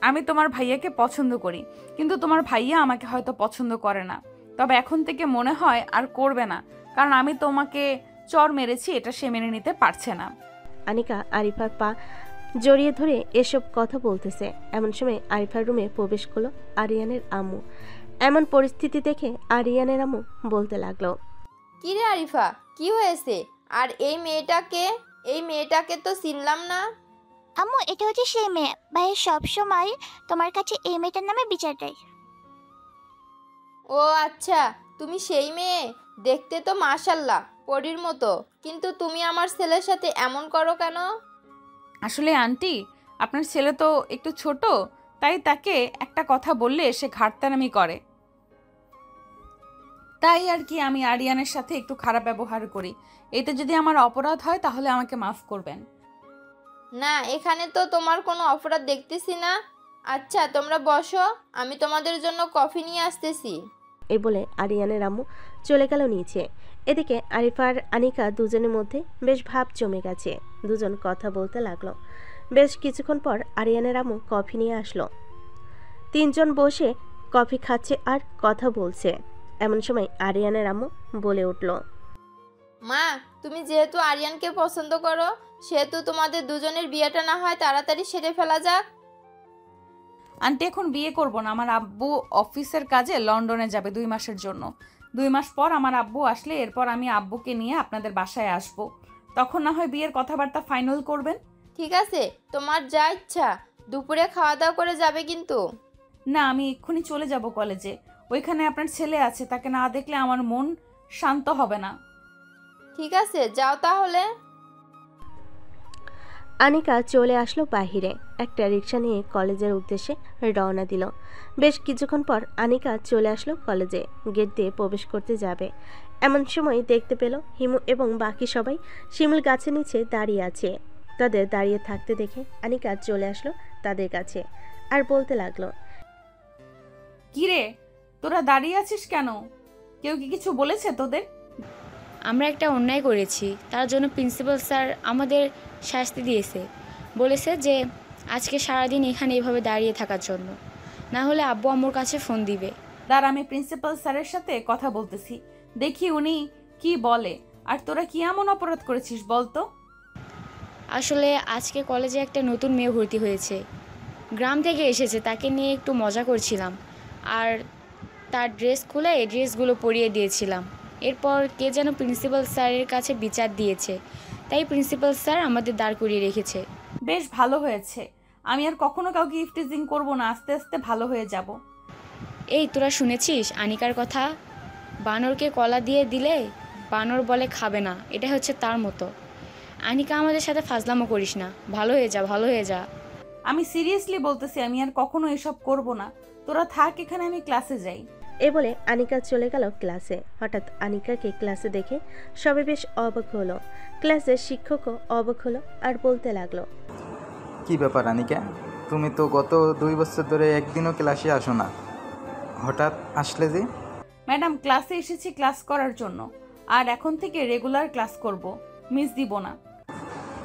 আমি তোমার ভাইয়াকে পছন্দ করি, কিন্তু তোমার ভাইয়া আমাকে হয়তো পছন্দ করে না। তবে এখন থেকে মনে হয় আর করবে না, কারণ আমি তোমাকে চড় মেরেছি, এটা সে মেনে নিতে পারছে না। আনিকা আরিফার পা জড়িয়ে ধরে এসব কথা বলতেছে। এমন সময় আরিফার রুমে প্রবেশ করলো আরিয়ানের আম্মু। এমন পরিস্থিতি দেখে আরিয়ানের আম্মু বলতে লাগলো, কি রে আরিফা, কি হয়েছে? আর এই মেয়েটাকে? এই মেয়েটাকে তো চিনলাম না। আম্মু, এটা হচ্ছে সেই মেয়ে। ভাইয়া সবসময় তোমার কাছে এই মেয়েটার নামে বিচার দেয়। ও আচ্ছা, তুমি সেই মেয়ে। দেখতে তো মাশাল্লাহ পরীর মতো, কিন্তু তুমি আমার ছেলের সাথে এমন করো কেন? আসলে আন্টি, আপনার ছেলে তো একটু ছোট, তাই তাকে একটা কথা বললে সে ঘাটতারামি করে। তাই আর কি আমি আরিয়ানের সাথে একটু খারাপ ব্যবহার করি। এতে যদি আমার অপরাধ হয় তাহলে আমাকে মাফ করবেন। না, এখানে তো তোমার কোনো অপরাধ দেখতেছি না। আচ্ছা তোমরা বসো, আমি তোমাদের জন্য কফি নিয়ে আসতেছি। এই বলে আরিয়ানের আম্মু চলে গেল নিচে। এদিকে আরিফা আর আনিকা দুজনের মধ্যে বেশ ভাব জমে গেছে। দুজন কথা বলতে লাগলো। বেশ কিছুক্ষণ পর আরিয়ানের আম্মু কফি নিয়ে আসলো। তিনজন বসে কফি খাচ্ছে আর কথা বলছে। এমন সময় আরিয়ানের আম্মু বলে উঠল, মা, তুমি যেহেতু আরিয়ানকে পছন্দ করো, সেহেতু তোমাদের দুজনের বিয়েটা না হয় তাড়াতাড়ি সেরে ফেলা যাক। আন্টি, এখন বিয়ে করব না। আমার আব্বু অফিসের কাজে লন্ডনে যাবে 2 মাসের জন্য। 2 মাস পর আমার আব্বু আসলে এরপর আমি আব্বুকে নিয়ে আপনাদের বাসায় আসব। তখন না হয় বিয়ের কথাবার্তা ফাইনাল করবেন। ঠিক আছে, তোমার যা ইচ্ছা। দুপুরে খাওয়া দাওয়া করে যাবে কিন্তু। না, আমি এক্ষুনি চলে যাব কলেজে। ওইখানে আপনার ছেলে আছে, তাকে না দেখলে আমার মন শান্ত হবে না। ঠিক আছে, যাও তাহলে। আনিকা চলে আসলো বাহিরে। একটা রিক্সা নিয়ে কলেজের উদ্দেশ্যে রওনা দিল। বেশ কিছুক্ষণ পর আনিকা চলে আসলো কলেজে। গেট দিয়ে প্রবেশ করতে যাবে, এমন সময় দেখতে পেল হিমু এবং বাকি সবাই শিমুল গাছের নিচে দাঁড়িয়ে আছে। তাদের দাঁড়িয়ে থাকতে দেখে আনিকা চলে আসলো তাদের কাছে আর বলতে লাগলো, কিরে, তোরা দাঁড়িয়ে আছিস কেন? কেউ কি কিছু বলেছে তোদের? আমরা একটা অন্যায় করেছি, তার জন্য প্রিন্সিপাল স্যার আমাদের শাস্তি দিয়েছে। বলেছে যে আজকে সারাদিন এখানে এভাবে দাঁড়িয়ে থাকার জন্য, না হলে আব্বু আম্মুর কাছে ফোন দিবে। দাঁড়া, আমি প্রিন্সিপাল স্যারের সাথে কথা বলতেছি, দেখি উনি কি বলে। আর তোরা কি এমন অপরাধ করেছিস বলতো? আসলে আজকে কলেজে একটা নতুন মেয়ে ভর্তি হয়েছে, গ্রাম থেকে এসেছে। তাকে নিয়ে একটু মজা করছিলাম আর তার ড্রেস খুলে এই ড্রেসগুলো পরিয়ে দিয়েছিলাম। এরপর কে যেন প্রিন্সিপাল স্যারের কাছে বিচার দিয়েছে, তাই প্রিন্সিপাল স্যার আমাদের দাঁড় করিয়ে রেখেছে। বেশ ভালো হয়েছে। আমি আর কখনো কাউকে ইফটিজিং করব না, আস্তে আস্তে ভালো হয়ে যাব। এই তোরা শুনেছিস আনিকার কথা? বানরকে কলা দিয়ে দিলে বানর বলে খাবে না, এটা হচ্ছে তার মতো। আনিকা, আমাদের সাথে ফাজলামো করিস না, ভালো হয়ে যা, ভালো হয়ে যা। আমি সিরিয়াসলি বলতেছি, আমি আর কখনো এসব করব না। তোরা থাক এখানে, আমি ক্লাসে যাই। এ বলে আনিকা চলে গেল ক্লাসে। হঠাৎ আনিকাকে ক্লাসে দেখে সবাই বেশ অবাক হলো। ক্লাসের শিক্ষকও অবাক হলো আর বলতে লাগলো, কি ব্যাপার আনিকা, তুমি তো গত 2 বছর ধরে একদিনও ক্লাসে আসো না, হঠাৎ আসলে যে? ম্যাডাম, ক্লাসে এসেছি ক্লাস করার জন্য, আর এখন থেকে রেগুলার ক্লাস করব, মিস দিব না।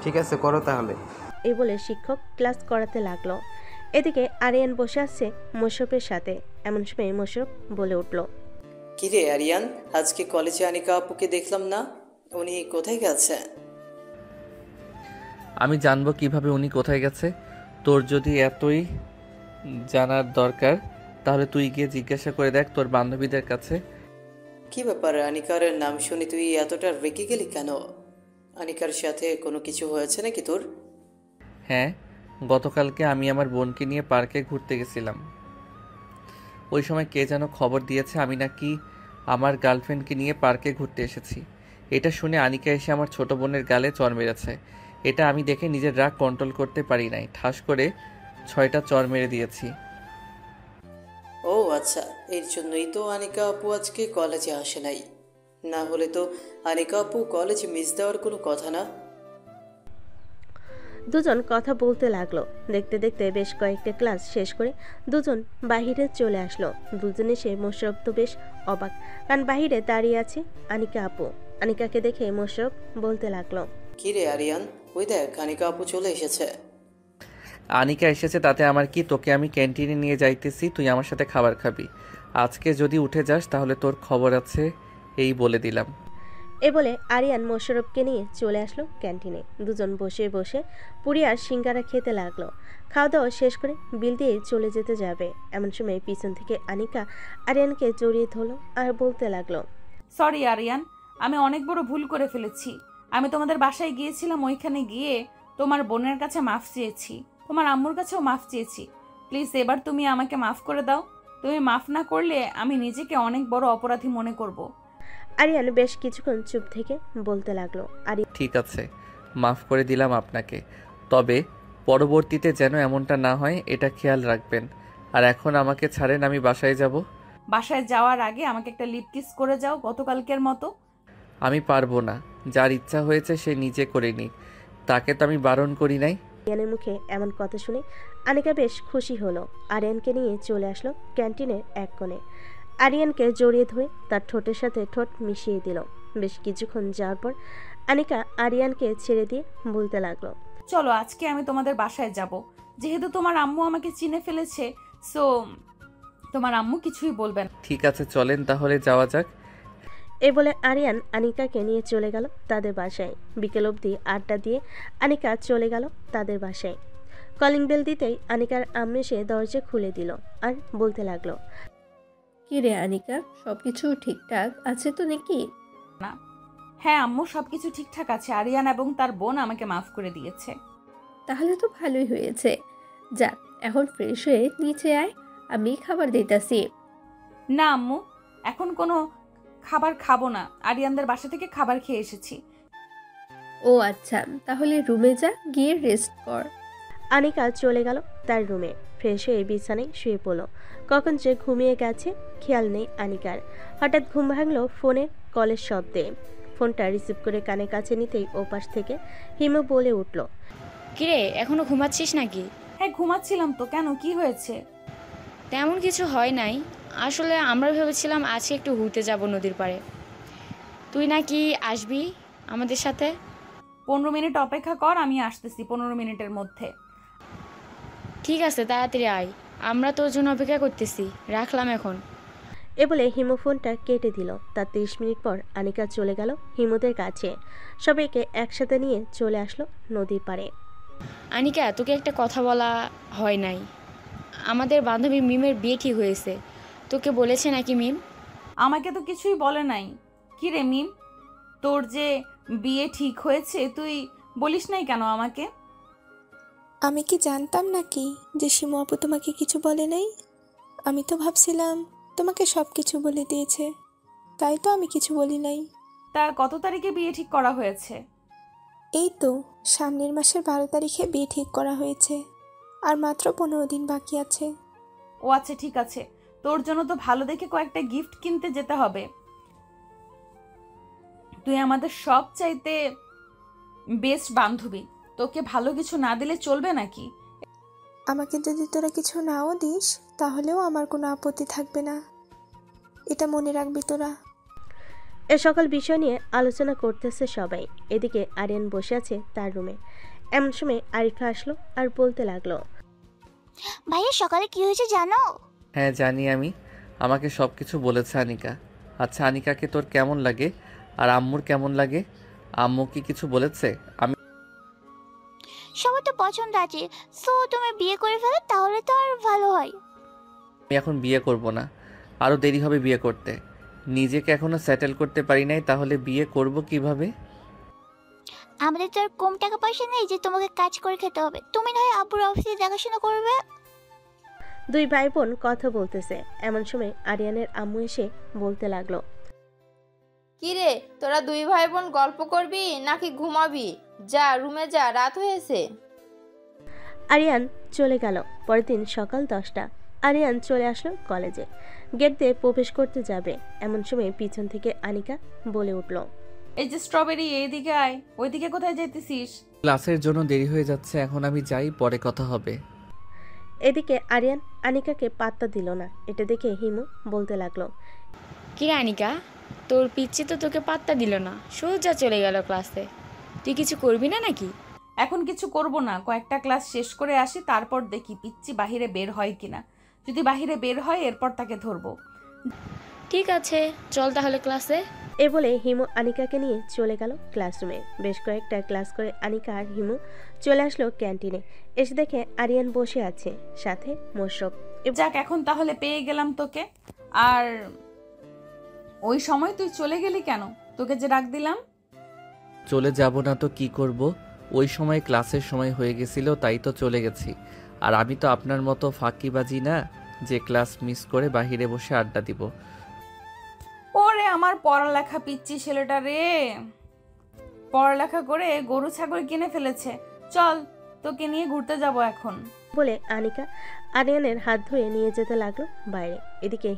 ঠিক আছে, করো তাহলে। এই বলে শিক্ষক ক্লাস করাতে লাগলো। এদিকে আরিয়ান বসে আছে মোশরফের সাথে। এমন সময় মোশরফ বলে উঠল, কিরে আরিয়ান, আজকে কলেজে আনিকা আপুকে দেখলাম না, উনি কোথায় গেছে? আমি জানবো কিভাবে উনি কোথায় গেছে? তোর যদি এতই জানার দরকার তাহলে তুই গিয়ে জিজ্ঞাসা করে দেখ তোর বান্ধবীদের কাছে। কি ব্যাপার, আনিকার নাম শুনে তুই এতটা রেগে গেলি কেন? আনিকার সাথে কোনো কিছু হয়েছে নাকি তোর? হ্যাঁ, গতকালকে আমি আমার বোনকে নিয়ে পার্কে ঘুরতে গেছিলাম। ওই সময় কে যেন খবর দিয়েছে আমি নাকি আমার গার্লফ্রেন্ডকে নিয়ে পার্কে ঘুরতে এসেছি। এটা শুনে আনিকা এসে আমার ছোট বোনের গালে চড় মেরেছে। এটা আমি দেখে নিজের রাগ কন্ট্রোল করতে পারি নাই, ঠাস করে 6টা চড় মেরে দিয়েছি। ও আচ্ছা, এর জন্যই তো আনিকা আপু আজকে কলেজে আসে নাই। না হলে তো আনিকা আপু কলেজ মিস দেওয়ার কোনো কথা না। দুজন কথা বলতে লাগলো। দেখতে দেখতে বেশ কয়েকটা ক্লাস শেষ করে দুজন বাহিরে চলে আসলো। দুজনে সে মোশাররফ তো বেশ অবাক, কারণ বাহিরে দাঁড়িয়ে আছে আনিকা আপু। আনিকাকে দেখে মোশাররফ বলতে লাগলো, কি রে আরিয়ান, ওই দেখ আনিকা আপু চলে এসেছে। আনিকা এসেছে তাতে আমার কি? তোকে আমি ক্যান্টিনে নিয়ে যাইতেছি, তুই আমার সাথে খাবার খাবি। আজকে যদি উঠে যাস তাহলে তোর খবর আছে, এই বলে দিলাম। এ বলে আরিয়ান মোশাররফকে নিয়ে চলে আসলো ক্যান্টিনে। দুজন বসে বসে পুরি আর সিঙ্গারা খেতে লাগলো। খাওয়া দাওয়া শেষ করে বিল দিয়ে চলে যেতে যাবে, এমন সময় পিছন থেকে আনিকা আরিয়ানকে জড়িয়ে ধরলো আর বলতে লাগলো, সরি আরিয়ান, আমি অনেক বড় ভুল করে ফেলেছি। আমি তোমাদের বাসায় গিয়েছিলাম, ওইখানে গিয়ে তোমার বোনের কাছে মাফ চেয়েছি, তোমার আম্মুর কাছেও মাফ চেয়েছি। প্লিজ এবার তুমি আমাকে মাফ করে দাও। তুমি মাফ না করলে আমি নিজেকে অনেক বড় অপরাধী মনে করব। আরিয়ান বেশ কিছুক্ষণ চুপ থেকে বলতে লাগলো, ঠিক আছে, মাফ করে দিলাম আপনাকে, তবে পরবর্তীতে যেন এমনটা না হয় এটা খেয়াল রাখবেন। আর এখন আমাকে ছাড়েন, আমি বাসায় যাব। বাসায় যাওয়ার আগে আমাকে একটা লিপ কিস করে যাও গতকালকের মতো। আমি পারবো না, যার ইচ্ছা হয়েছে সে নিজে করে নিক, তাকে তো আমি বারণ করি নাই। আরিয়ানের মুখে এমন কথা শুনে আনিকা বেশ খুশি হলো। আরিয়ানকে নিয়ে চলে আসলো ক্যান্টিনের এক কোণে। আরিয়ানকে জড়িয়ে ধরে তার ঠোঁটের সাথে ঠোঁট মিশিয়ে দিল। বেশ কিছুক্ষণ যাওয়ার পর আনিকা আরিয়ানকে ছেড়ে দিয়ে বলতে লাগলো, চলো আজকে আমি তোমাদের বাসায় যাব। যেহেতু তোমার আম্মু আমাকে চিনে ফেলেছে, সো তোমার আম্মু কিছুই বলবে না। ঠিক আছে, চলেন তাহলে যাওয়া যাক। এ বলে আরিয়ান আনিকাকে নিয়ে চলে গেল তাদের বাসায়। বিকেল অবধি আড্ডা দিয়ে আনিকা চলে গেল তাদের বাসায়। কলিং বেল দিতেই আনিকার আম্মু এসে দরজা খুলে দিল আর বলতে লাগলো, কি রে আনিকা, সব কিছু ঠিকঠাক আছে তো নাকি? না, হ্যাঁ আম্মু, সবকিছু ঠিকঠাক আছে। আরিয়ান এবং তার বোন আমাকে মাফ করে দিয়েছে। তাহলে তো ভালোই হয়েছে। যা, এখন ফ্রেশ হয়ে নিচে আয়, আমি খাবার দিতেছি। না আম্মু, এখন কোনো খাবার খাবো না। আরিয়ানদের বাসা থেকে খাবার খেয়ে এসেছি। ও আচ্ছা, তাহলে রুমে যা, গিয়ে রেস্ট কর। আনিকা চলে গেল তার রুমে। ফ্রেশ হয়ে বিছানায় শুয়ে পড়ল। কখন যে ঘুমিয়ে গেছে খেয়াল নেই আনিকার। হঠাৎ ঘুম ভাঙলো ফোনের কলের শব্দে। ফোনটা রিসিভ করে কানে কাছে নিতেই ওপাশ থেকে হিমু বলে উঠল, কিরে এখনো ঘুমাচ্ছিস নাকি? হ্যাঁ ঘুমাচ্ছিলাম তো, কেন কি হয়েছে? তেমন কিছু হয় নাই, আসলে আমরা ভেবেছিলাম আজকে একটু ঘুরতে যাব নদীর পাড়ে। তুই নাকি আসবি আমাদের সাথে? 15 মিনিট অপেক্ষা কর, আমি আসতেছি 15 মিনিটের মধ্যে। ঠিক আছে, তাড়াতাড়ি আয়, আমরা তোর জন্য অপেক্ষা করতেছি। রাখলাম এখন। এ বলে হিমু ফোনটা কেটে দিল। তার 30 মিনিট পর আনিকা চলে গেল হিমুদের কাছে। সবাইকে একসাথে নিয়ে চলে আসলো নদীর পাড়ে। আনিকা, তোকে একটা কথা বলা হয় নাই। আমাদের বান্ধবী মিমের বিয়ে ঠিক হয়েছে, তোকে বলেছে নাকি মিম? আমাকে তো কিছুই বলে নাই। কি রে মিম, তোর যে বিয়ে ঠিক হয়েছে তুই বলিস নাই কেন আমাকে? আমি কি জানতাম নাকি যে শিমু আপু তোমাকে কিছু বলে নাই? আমি তো ভাবছিলাম তোমাকে সব কিছু বলে দিয়েছে, তাই তো আমি কিছু বলি নাই। তা কত তারিখে বিয়ে ঠিক করা হয়েছে? এই তো সামনের মাসের 12 তারিখে বিয়ে ঠিক করা হয়েছে, আর মাত্র 15 দিন বাকি আছে। ও আচ্ছা, ঠিক আছে। তোর জন্য তো ভালো দেখে কয়েকটা গিফট কিনতে যেতে হবে। তুই আমাদের সব চাইতে বেস্ট বান্ধবী, তোকে ভালো কিছু না দিলে চলবে নাকি? আমাকে যদি তোরা কিছু নাও দিস তাহলেও আমার কোনো আপত্তি থাকবে না, এটা মনে রাখবি তোরা। এ সকল বিষয় নিয়ে আলোচনা করতেছে সবাই। এদিকে আরিয়ান বসে আছে তার রুমে। এমন সময় আরিফা আসলো আর বলতে লাগলো, ভাইয়া সকালে কি হয়েছে জানো? হ্যাঁ জানি আমি, আমাকে সব কিছু বলেছে আনিকা। আচ্ছা আনিকাকে তোর কেমন লাগে আর আম্মুর কেমন লাগে? আম্মু কি কিছু বলেছে? আমি সবার তো পছন্দ আছে, সো তুমি বিয়ে করে ফেলো তাহলে তো আর ভালো হয়। আমি এখন বিয়ে করব না, আরও দেরি হবে বিয়ে করতে। নিজেকে এখনও সেটেল করতে পারি নাই, তাহলে বিয়ে করব কিভাবে? আমাদের তো আর কম টাকা পয়সা নেই যে তোমাকে কাজ করে খেতে হবে। তুমি না হয় আব্বুর অফিসে দেখাশোনা করবে। দুই ভাই বোন কথা বলতেছে, এমন সময় আরিয়ানের আম্মু এসে বলতে লাগলো, কি রে, তোরা দুই ভাই বোন গল্প করবি নাকি ঘুমাবি? যা রুমে যা, রাত হয়েছে। আরিয়ান চলে গেল। পরের দিন সকাল 10টা। আরিয়ান চলে আসলো কলেজে। গেট দিয়ে প্রবেশ করতে যাবে, এমন সময় পিছন থেকে আনিকা বলে উঠল, এই যে স্ট্রবেরি, এইদিকে আয়। ওইদিকে কোথায় যেতেছিস? ক্লাসের জন্য দেরি হয়ে যাচ্ছে, এখন আমি যাই, পরে কথা হবে। এদিকে আরিয়ান আনিকাকে পাত্তা দিল না। এটা দেখে হিমু বলতে লাগলো, কি রে আনিকা, তোর পিচ্ছি তো তোকে পাত্তা দিল না, সোজা চলে গেল ক্লাসে। তুই কিছু করবি না নাকি? এখন কিছু করব না, কয়েকটা ক্লাস শেষ করে আসি, তারপর দেখি পিচ্চি বাহিরে বের হয় কিনা। যদি বাহিরে বের হয় এরপর তাকে ধরবো। ঠিক আছে, চল তাহলে ক্লাসে। এ বলে হিমু আনিকাকে নিয়ে চলে গেল ক্লাসরুমে। বেশ কয়েকটা ক্লাস করে আনিকা আর হিমু চলে আসলো ক্যান্টিনে। এসে দেখে আরিয়ান বসে আছে, সাথে মোশরফ। যাক, এখন তাহলে পেয়ে গেলাম তোকে। আর ওই সময় তুই চলে গেলি কেন? তোকে যে ডাক দিলাম। চলে যাব না তো কি করব? ওই সময় ক্লাসের সময় হয়ে গেছিল, তাই তো চলে গেছি। আর আমি তো আপনার মতো ফাঁকিবাজি না যে ক্লাস মিস করে বাহিরে বসে আড্ডা দিব। ওরে আমার পড়ালেখা পিচ্চি ছেলেটা রে, পড়ালেখা করে গরু ছাগল কিনে ফেলেছে। চল, তোকে নিয়ে ঘুরতে যাব এখন। বলে আনিকা আরিয়ানের হাত ধরে নিয়ে যেতে লাগলো বাইরে। এদিকে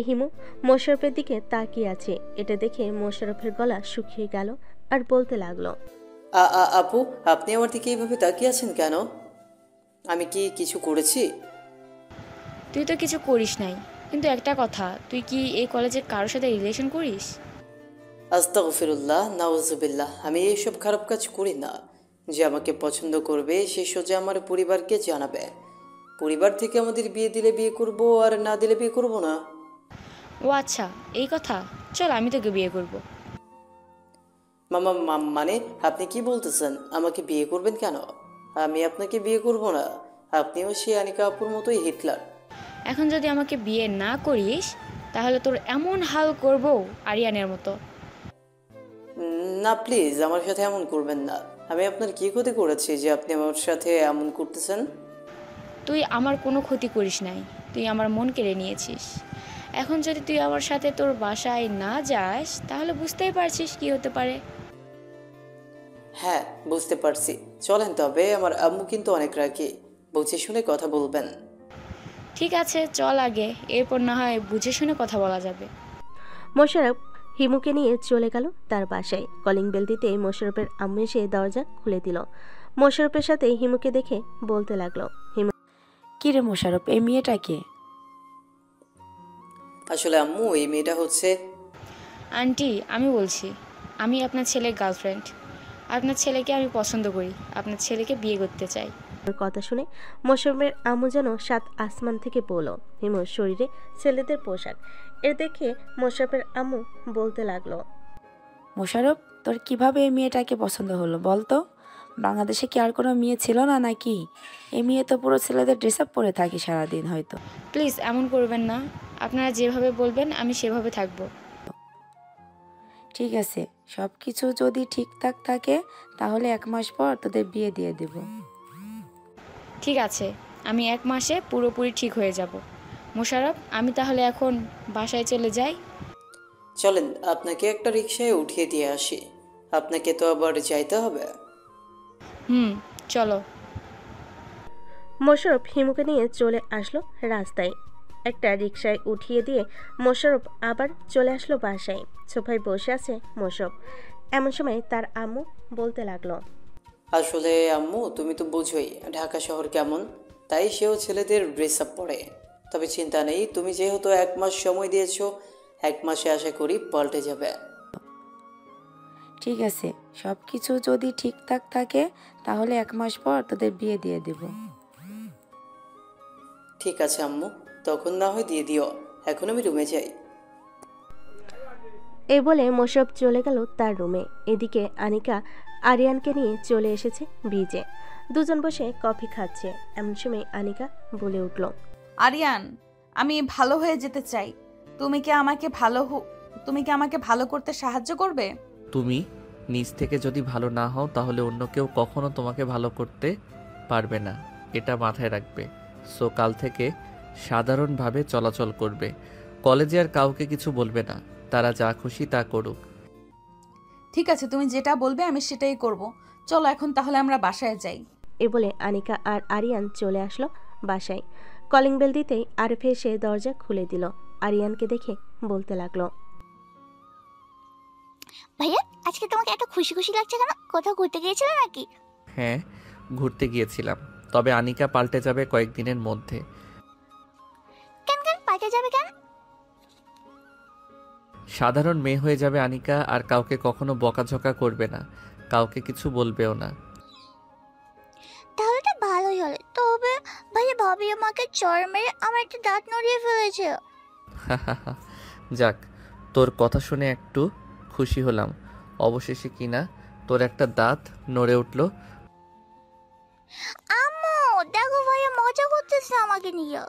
হিমু মোশাররফের দিকে তাকিয়ে আছে। এটা দেখে মোশাররফের গলা শুকিয়ে গেল আর বলতে লাগলো, আপু, আপনি আমার দিকে এইভাবে তাকিয়ে আছেন কেন? আমি কি কিছু করেছি? তুই তো কিছু করিস নাই, কিন্তু একটা কথা, তুই কি এই কলেজের কারোর সাথে রিলেশন করিস? আস্তাগফিরুল্লাহ, নাউজুবিল্লাহ। আমি এইসব খারাপ কাজ করি না। যে আমাকে পছন্দ করবে সে সোজা আমার পরিবারকে জানাবে। পরিবার থেকে আমাদের বিয়ে দিলে বিয়ে করব, আর না দিলে বিয়ে করব না। ও আচ্ছা, এই কথা। চল, আমি তোকে বিয়ে করব। মানে আপনি কি বলতেছেন? আমাকে বিয়ে করবেন কেন? আমি আপনাকে বিয়ে করব না। আপনিও সেই আনিকা আপুর মতোই হিটলার। এখন যদি আমাকে বিয়ে না করিস তাহলে তোর এমন হাল করব আরিয়ানের মতো। না প্লিজ, আমার সাথে এমন করবেন না। আমি আপনার কি ক্ষতি করেছি যে আপনি আমার সাথে এমন করতেছেন? তুই আমার কোনো ক্ষতি করিস নাই, তুই আমার মন কেড়ে নিয়েছিস। এখন যদি তুই আমার সাথে তোর বাসায় না যাস তাহলে বুঝতেই পারছিস কি হতে পারে। হ্যাঁ, বুঝতে পারছি। চলেন তবে, আমার আম্মু কিন্তু অনেক রাগী। বুঝে শুনে কথা বলবেন। ঠিক আছে, চল আগে, এরপর না হয় বুঝে শুনে কথা বলা যাবে। মোশাররফ হিমুকে নিয়ে চলে গেল তার বাসায়। কলিং বেল দিতে মোশাররফের আম্মু এসে দরজা খুলে দিল। মোশাররফের সাথে হিমুকে দেখে বলতে লাগলো, হিমু, কি রে মোশাররফ, এই মেয়েটা কে? আসলে আম্মু, এই মেয়েটা হচ্ছে... আন্টি, আমি বলছি, আমি আপনার ছেলের গার্লফ্রেন্ড। আপনার ছেলেকে আমি পছন্দ করি, আপনার ছেলেকে বিয়ে করতে চাই। কথা শুনে মোশাররফের আম্মু যেন 7 আসমান থেকে পড়ল। হিমুর শরীরে ছেলেদের পোশাক। এর দেখে মোশাররফের আম্মু বলতে লাগলো, মোশাররফ, তোর কিভাবে এই মেয়েটাকে পছন্দ হলো বলতো? বাংলাদেশে কি আর কোনো মেয়ে ছিল না নাকি? এই মেয়ে তো পুরো ছেলেদের ড্রেস আপ পরে থাকি সারাদিন হয়তো। প্লিজ এমন করবেন না, আপনারা যেভাবে বলবেন আমি সেভাবে থাকবো। ঠিক আছে, সব কিছু যদি ঠিকঠাক থাকে তাহলে 1 মাস পর তোদের বিয়ে দিয়ে দেব। ঠিক আছে, আমি 1 মাসে পুরোপুরি ঠিক হয়ে যাব। মোশাররফ, আমি তাহলে এখন বাসায় চলে যাই। চলেন, আপনাকে একটা রিকশায় উঠিয়ে দিয়ে আসি। আপনাকে তো আবার যাইতে হবে। চলো। মোশাররফ হিমুকে নিয়ে চলে আসলো রাস্তায়। একটা রিকশায় উঠিয়ে দিয়ে মোশাররফ আবার চলে আসলো বাসায়। সোফায় বসে আছে মোশাররফ। এমন সময় তার আম্মু বলতে লাগলো, আসলে আম্মু, তুমি তো বুঝোই ঢাকা শহর কেমন, তাই সেও ছেলেদের ড্রেস আপ পরে। তবে চিন্তা নেই, তুমি যেহেতু 1 মাস সময় দিয়েছো, 1 মাসে আশা করি পাল্টে যাবে। ঠিক আছে, সব কিছু যদি ঠিকঠাক থাকে তাহলে 1 মাস পর তোদের বিয়ে দিয়ে দেব। ঠিক আছে আম্মু, তখন না হয় দিয়ে দিও। এখন আমি রুমে যাই। এই বলে মোশাররফ চলে গেল তার রুমে। এদিকে আনিকা আরিয়ানকে নিয়ে চলে এসেছে ব্রিজে। দুজন বসে কফি খাচ্ছে। এমন সময় আনিকা বলে উঠল, আরিয়ান, আমি ভালো হয়ে যেতে চাই। তুমি কি আমাকে ভালো করতে সাহায্য করবে? তুমি নিজ থেকে যদি ভালো না হও তাহলে অন্য কেউ কখনো তোমাকে ভালো করতে পারবে না, এটা মাথায় রাখবে। সো কাল থেকে সাধারণভাবে চলাচল করবে। কলেজে আর কাউকে কিছু বলবে না, তারা যা খুশি তা করুক। ঠিক আছে, তুমি যেটা বলবে আমি সেটাই করব। চলো এখন তাহলে আমরা বাসায় যাই। এ বলে আনিকা আর আরিয়ান চলে আসলো বাসায়। কলিং বেল দিতেই আরিফ এসে দরজা খুলে দিল। আরিয়ানকে দেখে বলতে লাগলো, ভাইয়া আজকে তোমাকে এত খুশি খুশি লাগছে কেন? কোথাও ঘুরতে গিয়েছিলে নাকি? হ্যাঁ, ঘুরতে গিয়েছিলাম, তবে আনিকা পাল্টে যাবে কয়েকদিনের মধ্যে। কেন কেন পাল্টে যাবে কেন? সাধারণ মেয়ে হয়ে যাবে আনিকা, আর কাউকে কখনো বকাঝকা করবে না, কাউকে কিছু বলবেও না। তাহলে তো ভালোই হলো। তবে ভাইয়া ভাবি আমাকে চড় মেরে আমার একটা দাঁত নড়িয়ে ফেলেছে। যাক, তোর কথা শুনে একটু খুশি হলাম। অবশেষে কিনা তোর একটা দাঁত নড়ে উঠলো। আম্মু দেখো ভাইয়া মজা করতেছে আমাকে নিয়ে।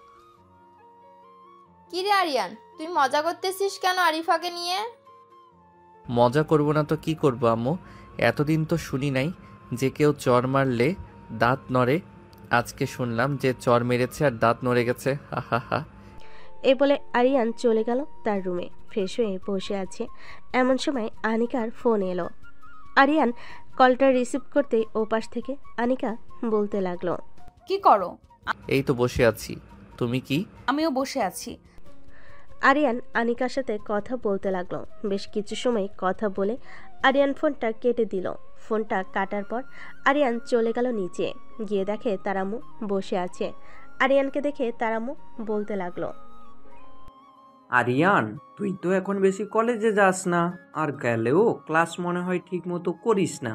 কি রে আরিয়ান, তুই মজা করতেছিস কেন আরিফাকে নিয়ে? মজা করব না তো কি করব আম্মু? এতদিন তো শুনি নাই যে কেউ চর মারলে দাঁত নড়ে। আজকে শুনলাম যে চর মেরেছে আর দাঁত নড়ে গেছে। হা হা হা। এ বলে আরিয়ান চলে গেল তার রুমে। ফ্রেশ হয়ে বসে আছে। এমন সময় আনিকার ফোন এলো। আরিয়ান কলটা রিসিভ করতেই ওপাশ থেকে আনিকা বলতে লাগলো, কি করো? এই তো বসে আছি। তুমি কি? আমিও বসে আছি। আরিয়ান আনিকার সাথে কথা বলতে লাগলো। বেশ কিছু সময় কথা বলে আরিয়ান ফোনটা কেটে দিল। ফোনটা কাটার পর আরিয়ান চলে গেল নিচে। গিয়ে দেখে তার আম্মু বসে আছে। আরিয়ানকে দেখে তার আম্মু বলতে লাগলো, আরিয়ান, তুই তো এখন বেশি কলেজে যাস না, আর গেলেও ক্লাস মনে হয় ঠিক মতো করিস না।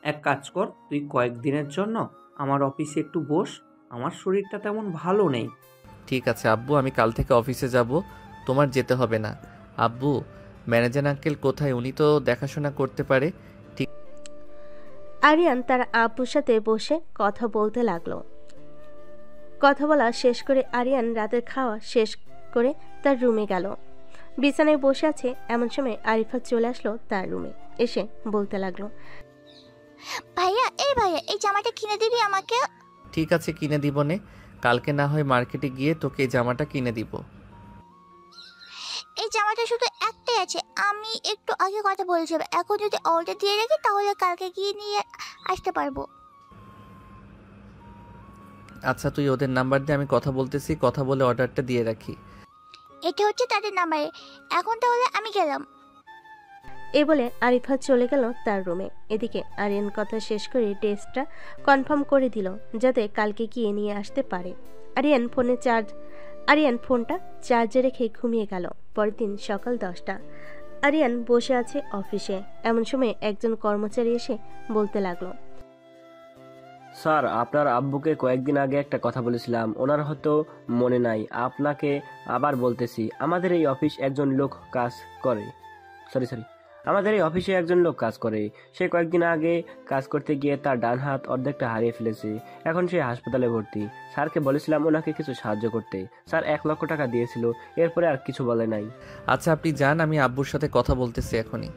এক কাজ কর, তুই কয়েকদিনের জন্য আমার অফিসে একটু বস, আমার শরীরটা তেমন ভালো নেই। ঠিক আছে আব্বু, আমি কাল থেকে অফিসে যাব, তোমার যেতে হবে না। আব্বু, ম্যানেজার আঙ্কেল কোথায়? উনি তো দেখাশোনা করতে পারে। ঠিক। আরিয়ান তার আব্বুর সাথে বসে কথা বলতে লাগলো। কথা বলা শেষ করে আরিয়ান রাতের খাওয়া শেষ করে তার রুমে গেল। বিছানায় বসে আছে। এমন সময় আরিফা চলে আসলো তার রুমে। এসে বলতে লাগলো, ভাইয়া এই জামাটা কিনে দিবি আমাকে? ঠিক আছে, কিনে দিব নে। কালকে না হয় মার্কেটে গিয়ে তোকে এই জামাটা কিনে দিব। এই জামাটা শুধু একটাই আছে, আমি একটু আগে কথা বলেছিলাম। এখন যদি অর্ডার দিয়ে রাখি তাহলে কালকে গিয়ে নিয়ে আসতে পারবো। আচ্ছা, তুই ওদের নাম্বার দিয়ে, আমি কথা বলতেছি, কথা বলে অর্ডারটা দিয়ে রাখি। এটা হচ্ছে তাদের নাম্বারে। এখন তাহলে আমি গেলাম। এ বলে আরিফা চলে গেল তার রুমে। এদিকে আরিয়ান কথা শেষ করে ড্রেসটা কনফার্ম করে দিল যাতে কালকে গিয়ে নিয়ে আসতে পারে। আরিয়ান ফোনটা চার্জে রেখে ঘুমিয়ে গেল। পরের দিন সকাল 10টা। আরিয়ান বসে আছে অফিসে। এমন সময় একজন কর্মচারী এসে বলতে লাগলো, স্যার, আপনার আব্বুকে কয়েকদিন আগে একটা কথা বলেছিলাম, ওনার হয়তো মনে নাই। আপনাকে আবার বলতেছি, আমাদের এই অফিসে একজন লোক কাজ করে। সে কয়েকদিন আগে কাজ করতে গিয়ে তার ডান হাত অর্ধেকটা হারিয়ে ফেলেছে। এখন সে হাসপাতালে ভর্তি। স্যারকে বলেছিলাম ওনাকে কিছু সাহায্য করতে। স্যার 1 লক্ষ টাকা দিয়েছিল, এরপরে আর কিছু বলে নাই। আচ্ছা, আপনি যান, আমি আব্বুর সাথে কথা বলতেছি এখনই।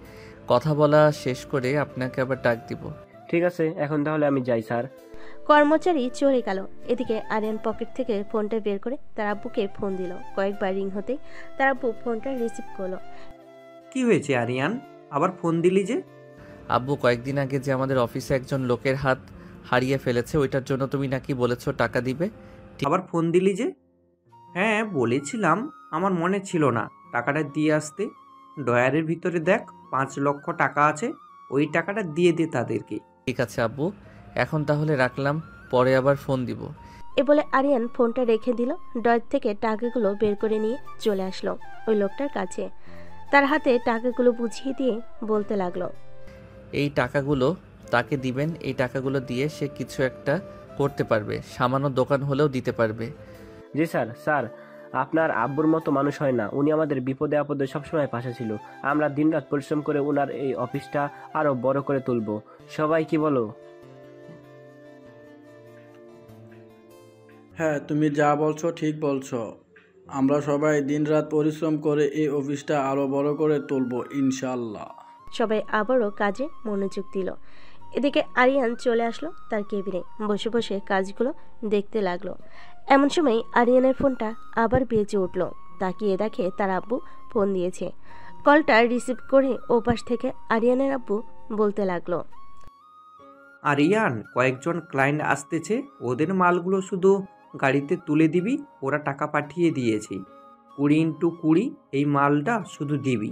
কথা বলা শেষ করে আপনাকে আবার ডাক দিব। ঠিক আছে, এখন তাহলে আমি যাই স্যার। কর্মচারী চলে গেল। এদিকে আরিয়ান পকেট থেকে ফোনটা বের করে তার আব্বুকে ফোন দিল। কয়েকবার রিং হতেই তার আব্বু ফোনটা রিসিভ করলো। কি হয়েছে আরিয়ান, আবার ফোন দিলি যে? আব্বু, কয়েকদিন আগে যে আমাদের অফিসে একজন লোকের হাত হারিয়ে ফেলেছে, ওইটার জন্য তুমি নাকি বলেছো টাকা দিবে। আবার ফোন দিলি যে? হ্যাঁ বলেছিলাম, আমার মনে ছিল না টাকাটা দিয়ে আসতে। ডয়ারের ভিতরে দেখ 5 লক্ষ টাকা আছে, ওই টাকাটা দিয়ে দে তাদেরকে। ঠিক আছে আব্বু, এখন তাহলে রাখলাম, পরে আবার ফোন দিব। এ বলে আরিয়ান ফোনটা রেখে দিল। ডয়ার থেকে টাকাগুলো বের করে নিয়ে চলে আসলো ওই লোকটার কাছে। তার হাতে টাকাগুলো বুঝিয়ে দিয়ে বলতে লাগলো, এই টাকাগুলো তাকে দিবেন। এই টাকাগুলো দিয়ে সে কিছু একটা করতে পারবে, সামান্য দোকান হলেও দিতে পারবে। জি স্যার। স্যার, আপনার আব্বুর মতো মানুষ হয় না। উনি আমাদের বিপদে আপদে সবসময় পাশে ছিল। আমরা দিনরাত পরিশ্রম করে ওনার এই অফিসটা আরো বড় করে তুলব। সবাই কি বলো? হ্যাঁ, তুমি যা বলছো ঠিক বলছো। আমরা সবাই দিনরাত পরিশ্রম করে এই অফিসটা আরো বড় করে তুলবো ইনশাল্লাহ। সবাই আবারও কাজে মনোযোগ দিল। এদিকে আরিয়ান চলে আসলো তার কেবিনে, বসে বসে কাজগুলো দেখতে লাগলো। এমন সময় আরিয়ানের ফোনটা আবার বেজে উঠল। তাকিয়ে দেখে তার আব্বু ফোন দিয়েছে। কলটা রিসিভ করে ওপাশ থেকে আরিয়ানের আব্বু বলতে লাগলো, আরিয়ান, কয়েকজন ক্লায়েন্ট আসতেছে, ওদের মালগুলো শুধু গাড়িতে তুলে দিবি, ওরা টাকা পাঠিয়ে দিয়েছে। 20x20 এই মালটা শুধু দিবি।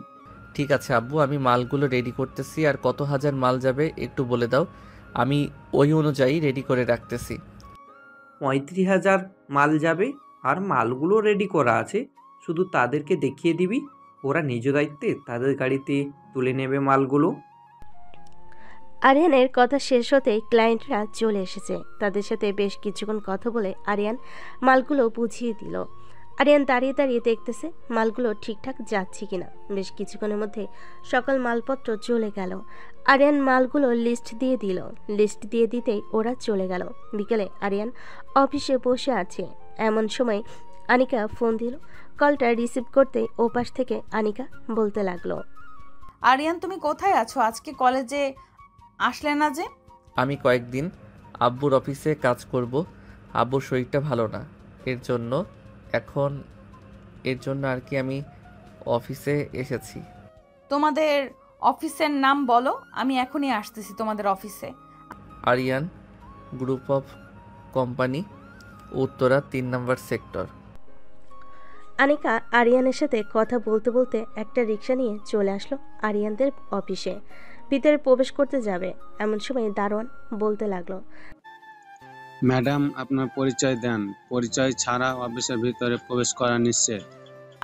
ঠিক আছে আব্বু, আমি মালগুলো রেডি করতেছি। আর কত হাজার মাল যাবে একটু বলে দাও, আমি ওই অনুযায়ী রেডি করে রাখতেছি। 35,000 মাল যাবে, আর মালগুলো রেডি করা আছে, শুধু তাদেরকে দেখিয়ে দিবি, ওরা নিজ দায়িত্বে তাদের গাড়িতে তুলে নেবে মালগুলো। আরিয়ানের কথা শেষ হতেই ক্লায়েন্টরা চলে এসেছে। তাদের সাথে বেশ কিছুক্ষণ কথা বলে আরিয়ান মালগুলো বুঝিয়ে দিল। আরিয়ান দাঁড়িয়ে দাঁড়িয়ে দেখতেছে মালগুলো ঠিকঠাক যাচ্ছে কিনা। বেশ কিছুক্ষণের মধ্যে সকল মালপত্র চলে গেল। আরিয়ান মালগুলো লিস্ট দিয়ে দিল। লিস্ট দিয়ে দিতেই ওরা চলে গেল। বিকেলে আরিয়ান অফিসে বসে আছে। এমন সময় আনিকা ফোন দিল। কলটা রিসিভ করতেই ওপাশ থেকে আনিকা বলতে লাগলো, আরিয়ান, তুমি কোথায় আছো? আজকে কলেজে আসলে না যে? আমি কয়েকদিন আব্বুর অফিসে কাজ করব। আব্বুর শরীরটা ভালো না, এর জন্য আর কি আমি অফিসে এসেছি। তোমাদের অফিসের নাম বলো, আমি এখনই আসতেছি তোমাদের অফিসে। Aryan group of company, Uttara 3 নম্বর সেক্টর। আনিকা আরিয়ানের সাথে কথা বলতে বলতে একটা রিক্সা নিয়ে চলে আসলো আরিয়ানদের অফিসে। ভিতরে প্রবেশ করতে যাবে এমন সময় দারোয়ান বলতে লাগলো, ম্যাডাম, আপনার পরিচয় দেন। পরিচয় ছাড়া অফিসের ভিতরে প্রবেশ করা নিষেধ।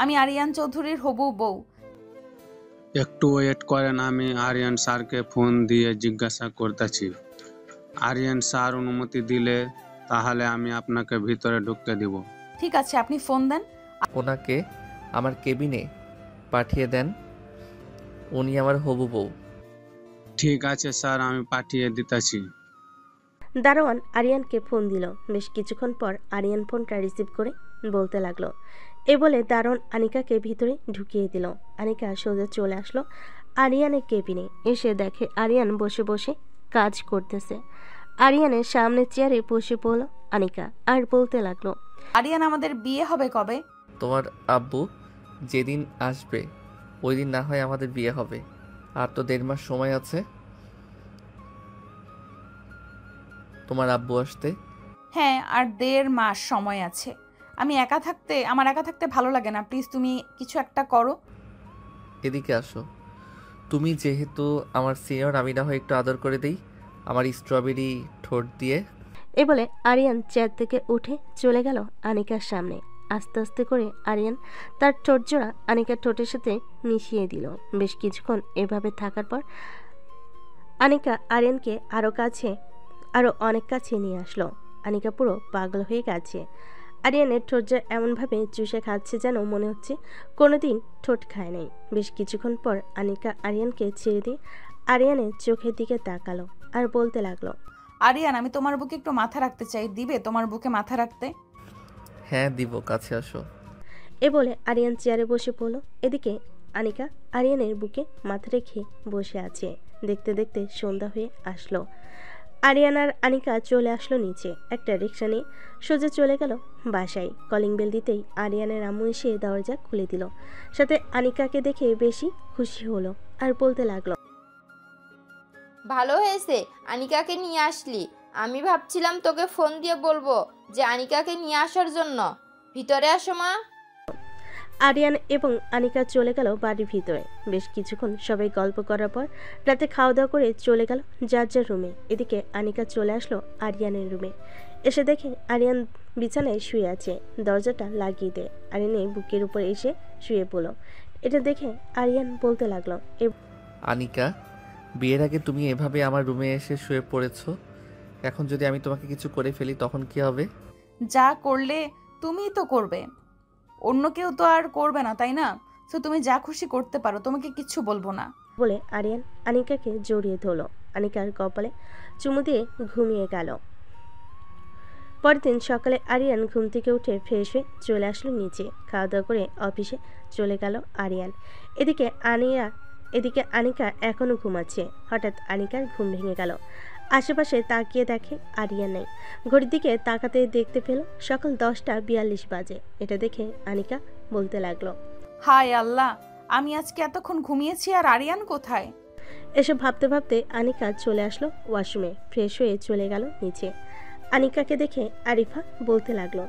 আমি আরিয়ান চৌধুরীর হবু বউ। একটু ওয়েট করেন, আমি আরিয়ান স্যারকে ফোন দিয়ে জিজ্ঞাসা করতেছি। আরিয়ান স্যার অনুমতি দিলে তাহলে আমি আপনাকে ভিতরে ঢুকতে দিব। ঠিক আছে, আপনি ফোন দেন। ওনাকে আমার কেবিনে পাঠিয়ে দেন, উনি আমার হবু বউ। ঠিক আছে স্যার, আমি পাঠিয়ে দিতেছি। দারোয়ান আরিয়ানকে ফোন দিল। বেশ কিছুক্ষণ পর আরিয়ান ফোনটা রিসিভ করে বলতে লাগলো। এ বলে দারোয়ান আনিকাকে ভিতরে ঢুকিয়ে দিল। আনিকা সোজা চলে আসলো আরিয়ানের কেবিনে। এসে দেখে আরিয়ান বসে বসে কাজ করতেছে। আরিয়ানের সামনে চেয়ারে বসে পড়ল আনিকা আর বলতে লাগলো, আরিয়ান, আমাদের বিয়ে হবে কবে? তোমার আব্বু যেদিন আসবে ওই দিন না হয় আমাদের বিয়ে হবে। আর তো 1.5 মাস সময় আছে তোমার আব্বু আসতে। হ্যাঁ, আর 1.5 মাস সময় আছে। আমার একা থাকতে ভালো লাগে না। প্লিজ তুমি কিছু একটা করো। এদিকে আসো। তুমি যেহেতু আমার সিনিয়র, আমি না হয় একটু আদর করে দিই আমার স্ট্রবেরি ঠোঁট দিয়ে। এ বলে আরিয়ান চেয়ার থেকে উঠে চলে গেল আনিকার সামনে। আস্তে আস্তে করে আরিয়ান তার ঠোঁট জোড়া আনিকার ঠোঁটের সাথে মিশিয়ে দিল। বেশ কিছুক্ষণ এভাবে থাকার পর আনিকা আরিয়ানকে আরো অনেক কাছে নিয়ে আসলো। আনিকা পুরো পাগল হয়ে গেছে। আরিয়ানের ঠোঁট যা এমনভাবে চুষে খাচ্ছে যেন মনে হচ্ছে কোনোদিন ঠোঁট খায় নাই। বেশ কিছুক্ষণ পর আনিকা আরিয়ানকে ছেড়ে দিয়ে আরিয়ানের চোখের দিকে তাকালো আর বলতে লাগলো, আরিয়ান, আমি তোমার বুকে একটু মাথা রাখতে চাই, দিবে তোমার বুকে মাথা রাখতে? হ্যাঁ দিব, কাছে আসো। এ বলে আরিয়ান চেয়ারে বসে পড়ল। এদিকে আনিকা আরিয়ানের বুকে মাথা রেখে বসে আছে। দেখতে দেখতে সন্ধ্যা হয়ে আসলো। আরিয়ান আর আনিকা চলে আসলো নিচে। একটা রিক্সা নিয়ে সোজা চলে গেল বাসায়। কলিং বেল দিতেই আরিয়ানের আম্মু এসে দরজা খুলে দিল। সাথে আনিকাকে দেখে বেশি খুশি হলো আর বলতে লাগলো, ভালো হয়েছে আনিকাকে নিয়ে আসলি। আমি ভাবছিলাম তোকে ফোন দিয়ে বলবো যে আনিকাকে নিয়ে আসার জন্য। ভিতরে আসো মা। আরিয়ান এবং আনিকা চলে গেল বাড়ির ভিতরে। বেশ কিছুক্ষণ সবাই গল্প করার পর রাতে খাওয়া দাওয়া করে চলে গেল যার যার রুমে। এদিকে আনিকা চলে আসলো আরিয়ানের রুমে। এসে দেখে আরিয়ান বিছানায় শুয়ে আছে। দরজাটা লাগিয়ে দেয়। আরিয়ানের বুকের উপর এসে শুয়ে পড়ল। এটা দেখে আরিয়ান বলতে লাগলো, আনিকা, বিয়ের আগে তুমি এভাবে আমার রুমে এসে শুয়ে পড়েছো, এখন যদি আমি তোমাকে কিছু করে ফেলি তখন কি হবে? যা করলে তুমিই তো করবে, অন্য কেউ তো আর করবে না, তাই না? তো তুমি যা খুশি করতে পারো, তোমাকে কিচ্ছু বলবো না বলে আরিয়ান আনিকাকে জড়িয়ে ধরল। আনিকার কপালে চুমু দিয়ে ঘুমিয়ে গেল। পরের দিন সকালে আরিয়ান ঘুম থেকে উঠে ফ্রেশ হয়ে চলে আসলো নিচে। খাওয়া দাওয়া করে অফিসে চলে গেল আরিয়ান। এদিকে আনিকা এখনও ঘুমাচ্ছে। হঠাৎ আনিকার ঘুম ভেঙে গেল। আশেপাশে তাকিয়ে দেখে আরিয়ান নেই। ঘড়ির দিকে তাকাতে দেখতে পেল সকাল 10:42 বাজে। এটা দেখে আনিকা বলতে লাগলো, হায় আল্লাহ, আমি আজকে এতক্ষণ ঘুমিয়েছি আর আরিয়ান কোথায়? এসব ভাবতে ভাবতে আনিকা চলে আসলো ওয়াশরুমে। ফ্রেশ হয়ে চলে গেল নিচে। আনিকাকে দেখে আরিফা বলতে লাগলো,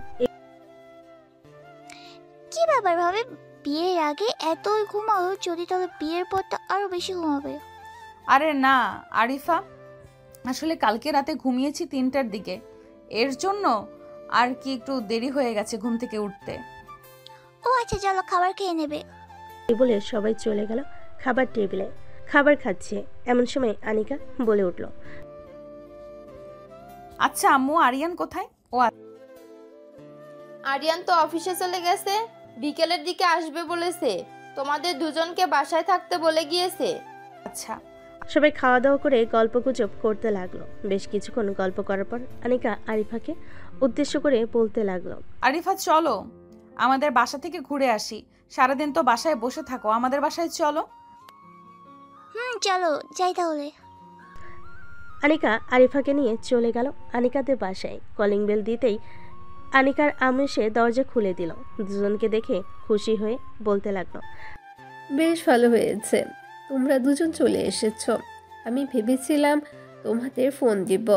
কি ব্যাপার ভাবে, বিয়ের আগে এতই ঘুমাও, যদি তবে বিয়ের পর তো আরো বেশি ঘুমাবে। আরে না আরিফা, আসলে কালকে রাতে ঘুমিয়েছি 3টার দিকে, এর জন্য আর কি একটু দেরি হয়ে গেছে ঘুম থেকে উঠতে। ও আচ্ছা, চলো খাবার খেয়ে নেবে। এই বলে সবাই চলে গেল খাবার টেবিলে। খাবার খাচ্ছে এমন সময় আনিকা বলে উঠল, আচ্ছা আম্মু, আরিয়ান কোথায়? ও আরিয়ান তো অফিসে চলে গেছে, বিকেলের দিকে আসবে বলেছে। তোমাদের দুজনকে বাসায় থাকতে বলে গিয়েছে। আচ্ছা। সবাই খাওয়া দাওয়া করে গল্পগুজব করতে লাগলো। বেশ কিছুক্ষণ গল্প করার পর আনিকা আরিফাকে উদ্দেশ্য করে বলতে লাগলো, আরিফা চলো আমাদের বাসা থেকে ঘুরে আসি, সারাদিন তো বাসায় বসে থাকো, আমাদের বাসায় চলো। চলো যাই তাহলে। আনিকা আরিফাকে নিয়ে চলে গেল আনিকাদের বাসায়। কলিং বেল দিতেই আনিকার আম্মু এসে দরজা খুলে দিল। দুজনকে দেখে খুশি হয়ে বলতে লাগলো, বেশ ভালো হয়েছে তোমরা দুজন চলে এসেছ। আমি ভেবেছিলাম তোমাদের ফোন দিব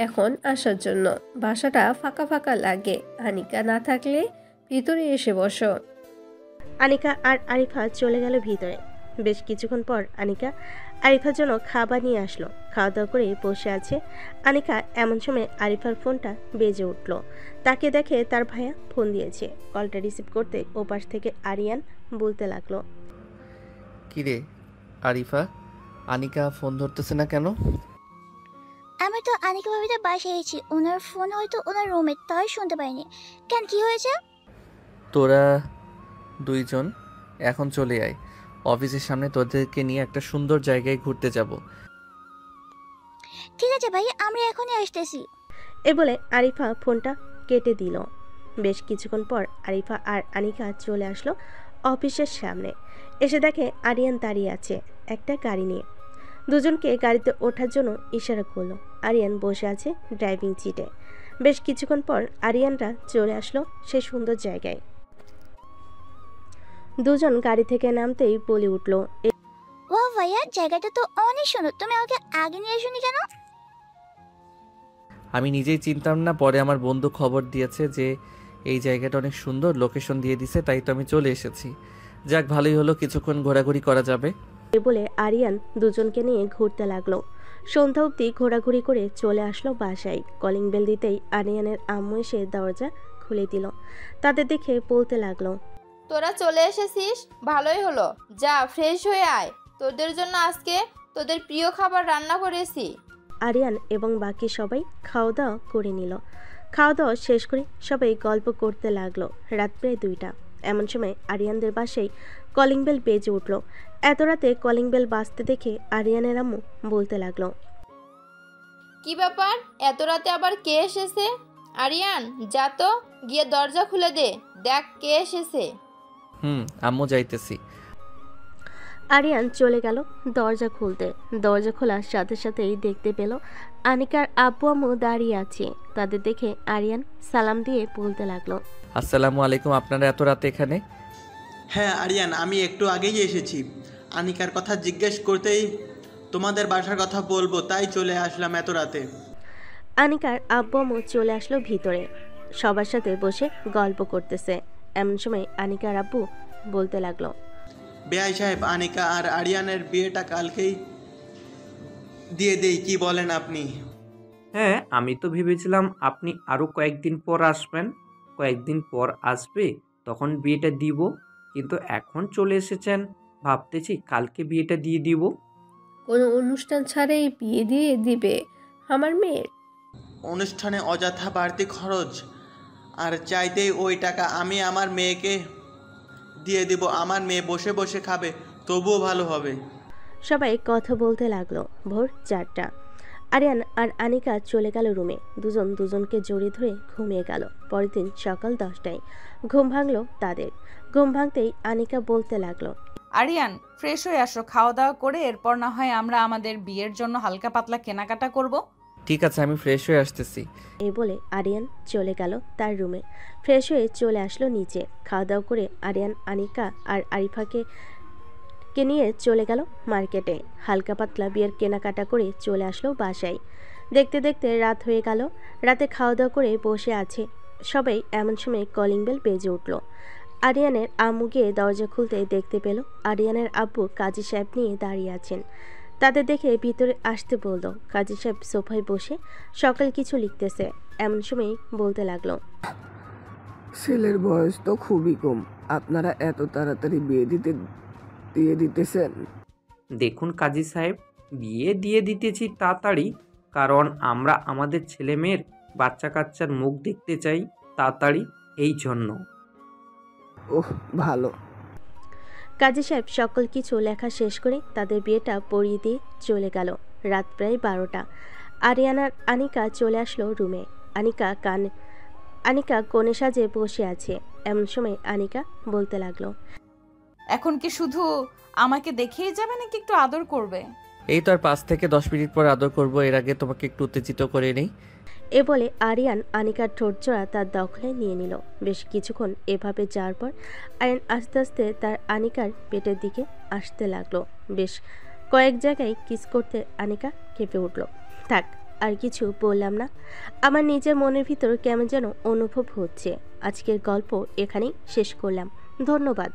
এখন আসার জন্য। বাসাটা ফাঁকা ফাঁকা লাগে, আনিকা না থাকলে ভিতরে এসে বসো। আনিকা আর আরিফা চলে গেল ভিতরে। বেশ কিছুক্ষণ পর আনিকা আরিফার জন্য খাবার নিয়ে আসলো। খাওয়া দাওয়া করে বসে আছে আনিকা। এমন সময় আরিফার ফোনটা বেজে উঠল। তাকে দেখে তার ভাইয়া ফোন দিয়েছে। কলটা রিসিভ করতে ওপাশ থেকে আরিয়ান বলতে লাগলো, কিরে আরিফা, আনিকা ফোন ধরতেছে না কেন? আমি তো আনিকা ভাবিতে বাসায় এসেছি, ওনার ফোন হয়তো ওনার রুমে, তাই শুনতে পাইনি। কেন, কি হয়েছে? তোরা দুইজন এখন চলে আয়, অফিসের সামনে তোদেরকে নিয়ে একটা সুন্দর জায়গায় ঘুরতে যাব। ঠিক আছে ভাই, আমরা এখনই আসতেছি। এ বলে আরিফা ফোনটা কেটে দিল। বেশ কিছুক্ষণ পর আরিফা আর আনিকা চলে আসলো অফিসের সামনে। এসে দেখে আরিয়ান দাঁড়িয়ে আছে একটা গাড়ি নিয়ে। দুজনকে গাড়িতে ওঠার জন্য ইশারা করলো। আরিয়ান বসে আছে ড্রাইভিং সিটে। বেশ কিছুক্ষণ পর আরিয়ানরা চলে আসলো সেই সুন্দর জায়গায়। দুজন গাড়ি থেকে নামতেই বলে উঠলো, ও ভাইয়া, জায়গাটা তো অনেক সুন্দর, তুমি আমাকে আগে নিয়ে আসোনি কেন? আমি নিজেই চিনতাম না, পরে আমার বন্ধু খবর দিয়েছে যে এই জায়গাটা অনেক সুন্দর, লোকেশন দিয়ে দিছে, তাই তো আমি চলে এসেছি। যাক, ভালোই হলো, কিছুক্ষণ ঘোরাঘুরি করা যাবে। এ বলে আরিয়ান দুজনকে নিয়ে ঘুরতে লাগলো। সন্ধ্যা অবধি ঘোরাঘুরি করে চলে আসলো বাসায়। কলিং বেল দিতেই আরিয়ানের আম্মু এসে দরজা খুলে দিল। তাদের দেখে বলতে লাগলো, তোরা চলে এসেছিস, ভালোই হলো। যা ফ্রেশ হয়ে আয়, তোদের জন্য আজকে তোদের প্রিয় খাবার রান্না করেছি। আরিয়ান এবং বাকি সবাই খাওয়া দাওয়া করে নিল। খাওয়া দাওয়া শেষ করে সবাই গল্প করতে লাগলো। রাত প্রায় 2টা। এমন সময় আরিয়ানদের বাসায় কলিং বেল বেজে উঠল। এত রাতে কলিং বেল বাজতে দেখে আরিয়ানের আম্মু বলতে লাগলো, কি ব্যাপার, এত রাতে আবার কে এসেছে? আরিয়ান, যা তো গিয়ে দরজা খুলে দে, দেখ কে এসেছে। আম্মু যাইতেছি। আরিয়ান চলে গেল দরজা খুলতে। দরজা খোলার সাথে সাথেই দেখতে পেল আনিকার আব্বু আম্মু দাঁড়িয়ে আছে। তাদের দেখে আরিয়ান সালাম দিয়ে বলতে লাগলো, আসসালামু আলাইকুম, আপনারা এত রাতে এখানে? হ্যাঁ আরিয়ান, আমি একটু আগেই এসেছি। আনিকার কথা জিজ্ঞেস করতেই তোমাদের বাসার কথা বলবো, তাই চলে আসলাম এত রাতে। আনিকার আব্বু আম্মু চলে আসলো ভিতরে। সবার সাথে বসে গল্প করতেছে। এমন সময় আনিকার আব্বু বলতে লাগলো, বেআই সাহেব, আনিকা আর আরিয়ানের বিয়েটা কালকেই দিয়ে দেই, কি বলেন আপনি? হ্যাঁ, আমি তো ভেবেছিলাম আপনি আরও কয়েকদিন পর আসবেন, কয়েকদিন পর আসবে তখন বিয়েটা দিব, কিন্তু এখন চলে এসেছেন, ভাবতেছি কালকে বিয়েটা দিয়ে দিব। কোনো অনুষ্ঠান ছাড়াই বিয়ে দিয়ে দিবে আমার মেয়ের? অনুষ্ঠানে অযথা বাড়তি খরচ, আর চাইতেই ওই টাকা আমি আমার মেয়েকে দিয়ে দিব। আমার মেয়ে বসে বসে খাবে, তবুও ভালো হবে। সবাই কথা বলতে লাগলো। ভোর 4টা। আরিয়ান আর আনিকা চলে গেল রুমে। দুজন দুজনকে জড়িয়ে ধরে ঘুমিয়ে গেল। পরের দিন সকাল 10টায় ঘুম ভাঙল তাদের। ঘুম ভাঙতেই আনিকা বলতে লাগলো, আরিয়ান ফ্রেশ হয়ে আসো, খাওয়া দাওয়া করে এরপর না হয় আমরা আমাদের বিয়ের জন্য হালকা পাতলা কেনাকাটা করব। ঠিক আছে, আমি ফ্রেশ হয়ে আসতেছি। এই বলে আরিয়ান চলে গেল তার রুমে। ফ্রেশ হয়ে চলে আসলো নিচে। খাওয়া দাওয়া করে আরিয়ান আনিকা আর আরিফাকে নিয়ে চলে গেল মার্কেটে। হালকা পাতলা বিয়ের কেনাকাটা করে চলে আসলো বাসায়। দেখতে দেখতে রাত হয়ে গেল। রাতে খাওয়া দাওয়া করে বসে আছে সবাই। এমন সময় কলিং বেল বেজে উঠল। আরিয়ানের আম্মু গিয়ে দরজা খুলতে দেখতে পেল আরিয়ানের আব্বু কাজী সাহেব নিয়ে দাঁড়িয়ে আছেন। তাদের দেখে ভিতরে আসতে বলল। কাজী সাহেব সোফায় বসে সকাল কিছু লিখতেছে। এমন সময় বলতে লাগলো, ছেলের বয়স তো খুবই কম, আপনারা এত তাড়াতাড়ি বিয়ে দিয়ে দিতেছেন? দেখুন কাজী সাহেব, বিয়ে দিয়ে দিতেছি তাড়াতাড়ি কারণ আমরা আমাদের ছেলে মেয়ের বাচ্চা কাচ্চার মুখ দেখতে চাই তাড়াতাড়ি, এই জন্য। ওহ ভালো। কাজী সাহেব সকল কিছু লেখা শেষ করে তাদের বিয়েটা পড়িয়ে দিয়ে চলে গেল। রাত প্রায় 12টা। আরিয়ানার আনিকা চলে আসলো রুমে। আনিকা কোণে সাজে বসে আছে। এমন সময় আনিকা বলতে লাগলো, এখন কি শুধু আমাকে দেখেই যাবে নাকি একটু আদর করবে? এই তো আর 5 থেকে 10 মিনিট পর আদর করব, এর আগে তোমাকে একটু উত্তেজিত করে নেই। এ বলে আরিয়ান আনিকার ঠোঁটজোড়া তার দখলে নিয়ে নিল। বেশ কিছুক্ষণ এভাবে যাওয়ার পর আরিয়ান আস্তে আস্তে তার আনিকার পেটের দিকে আসতে লাগলো। বেশ কয়েক জায়গায় কিস করতে আনিকা কেঁপে উঠল। থাক, আর কিছু বললাম না। আমার নিজের মনের ভিতর কেমন যেন অনুভব হচ্ছে। আজকের গল্প এখানেই শেষ করলাম। ধন্যবাদ।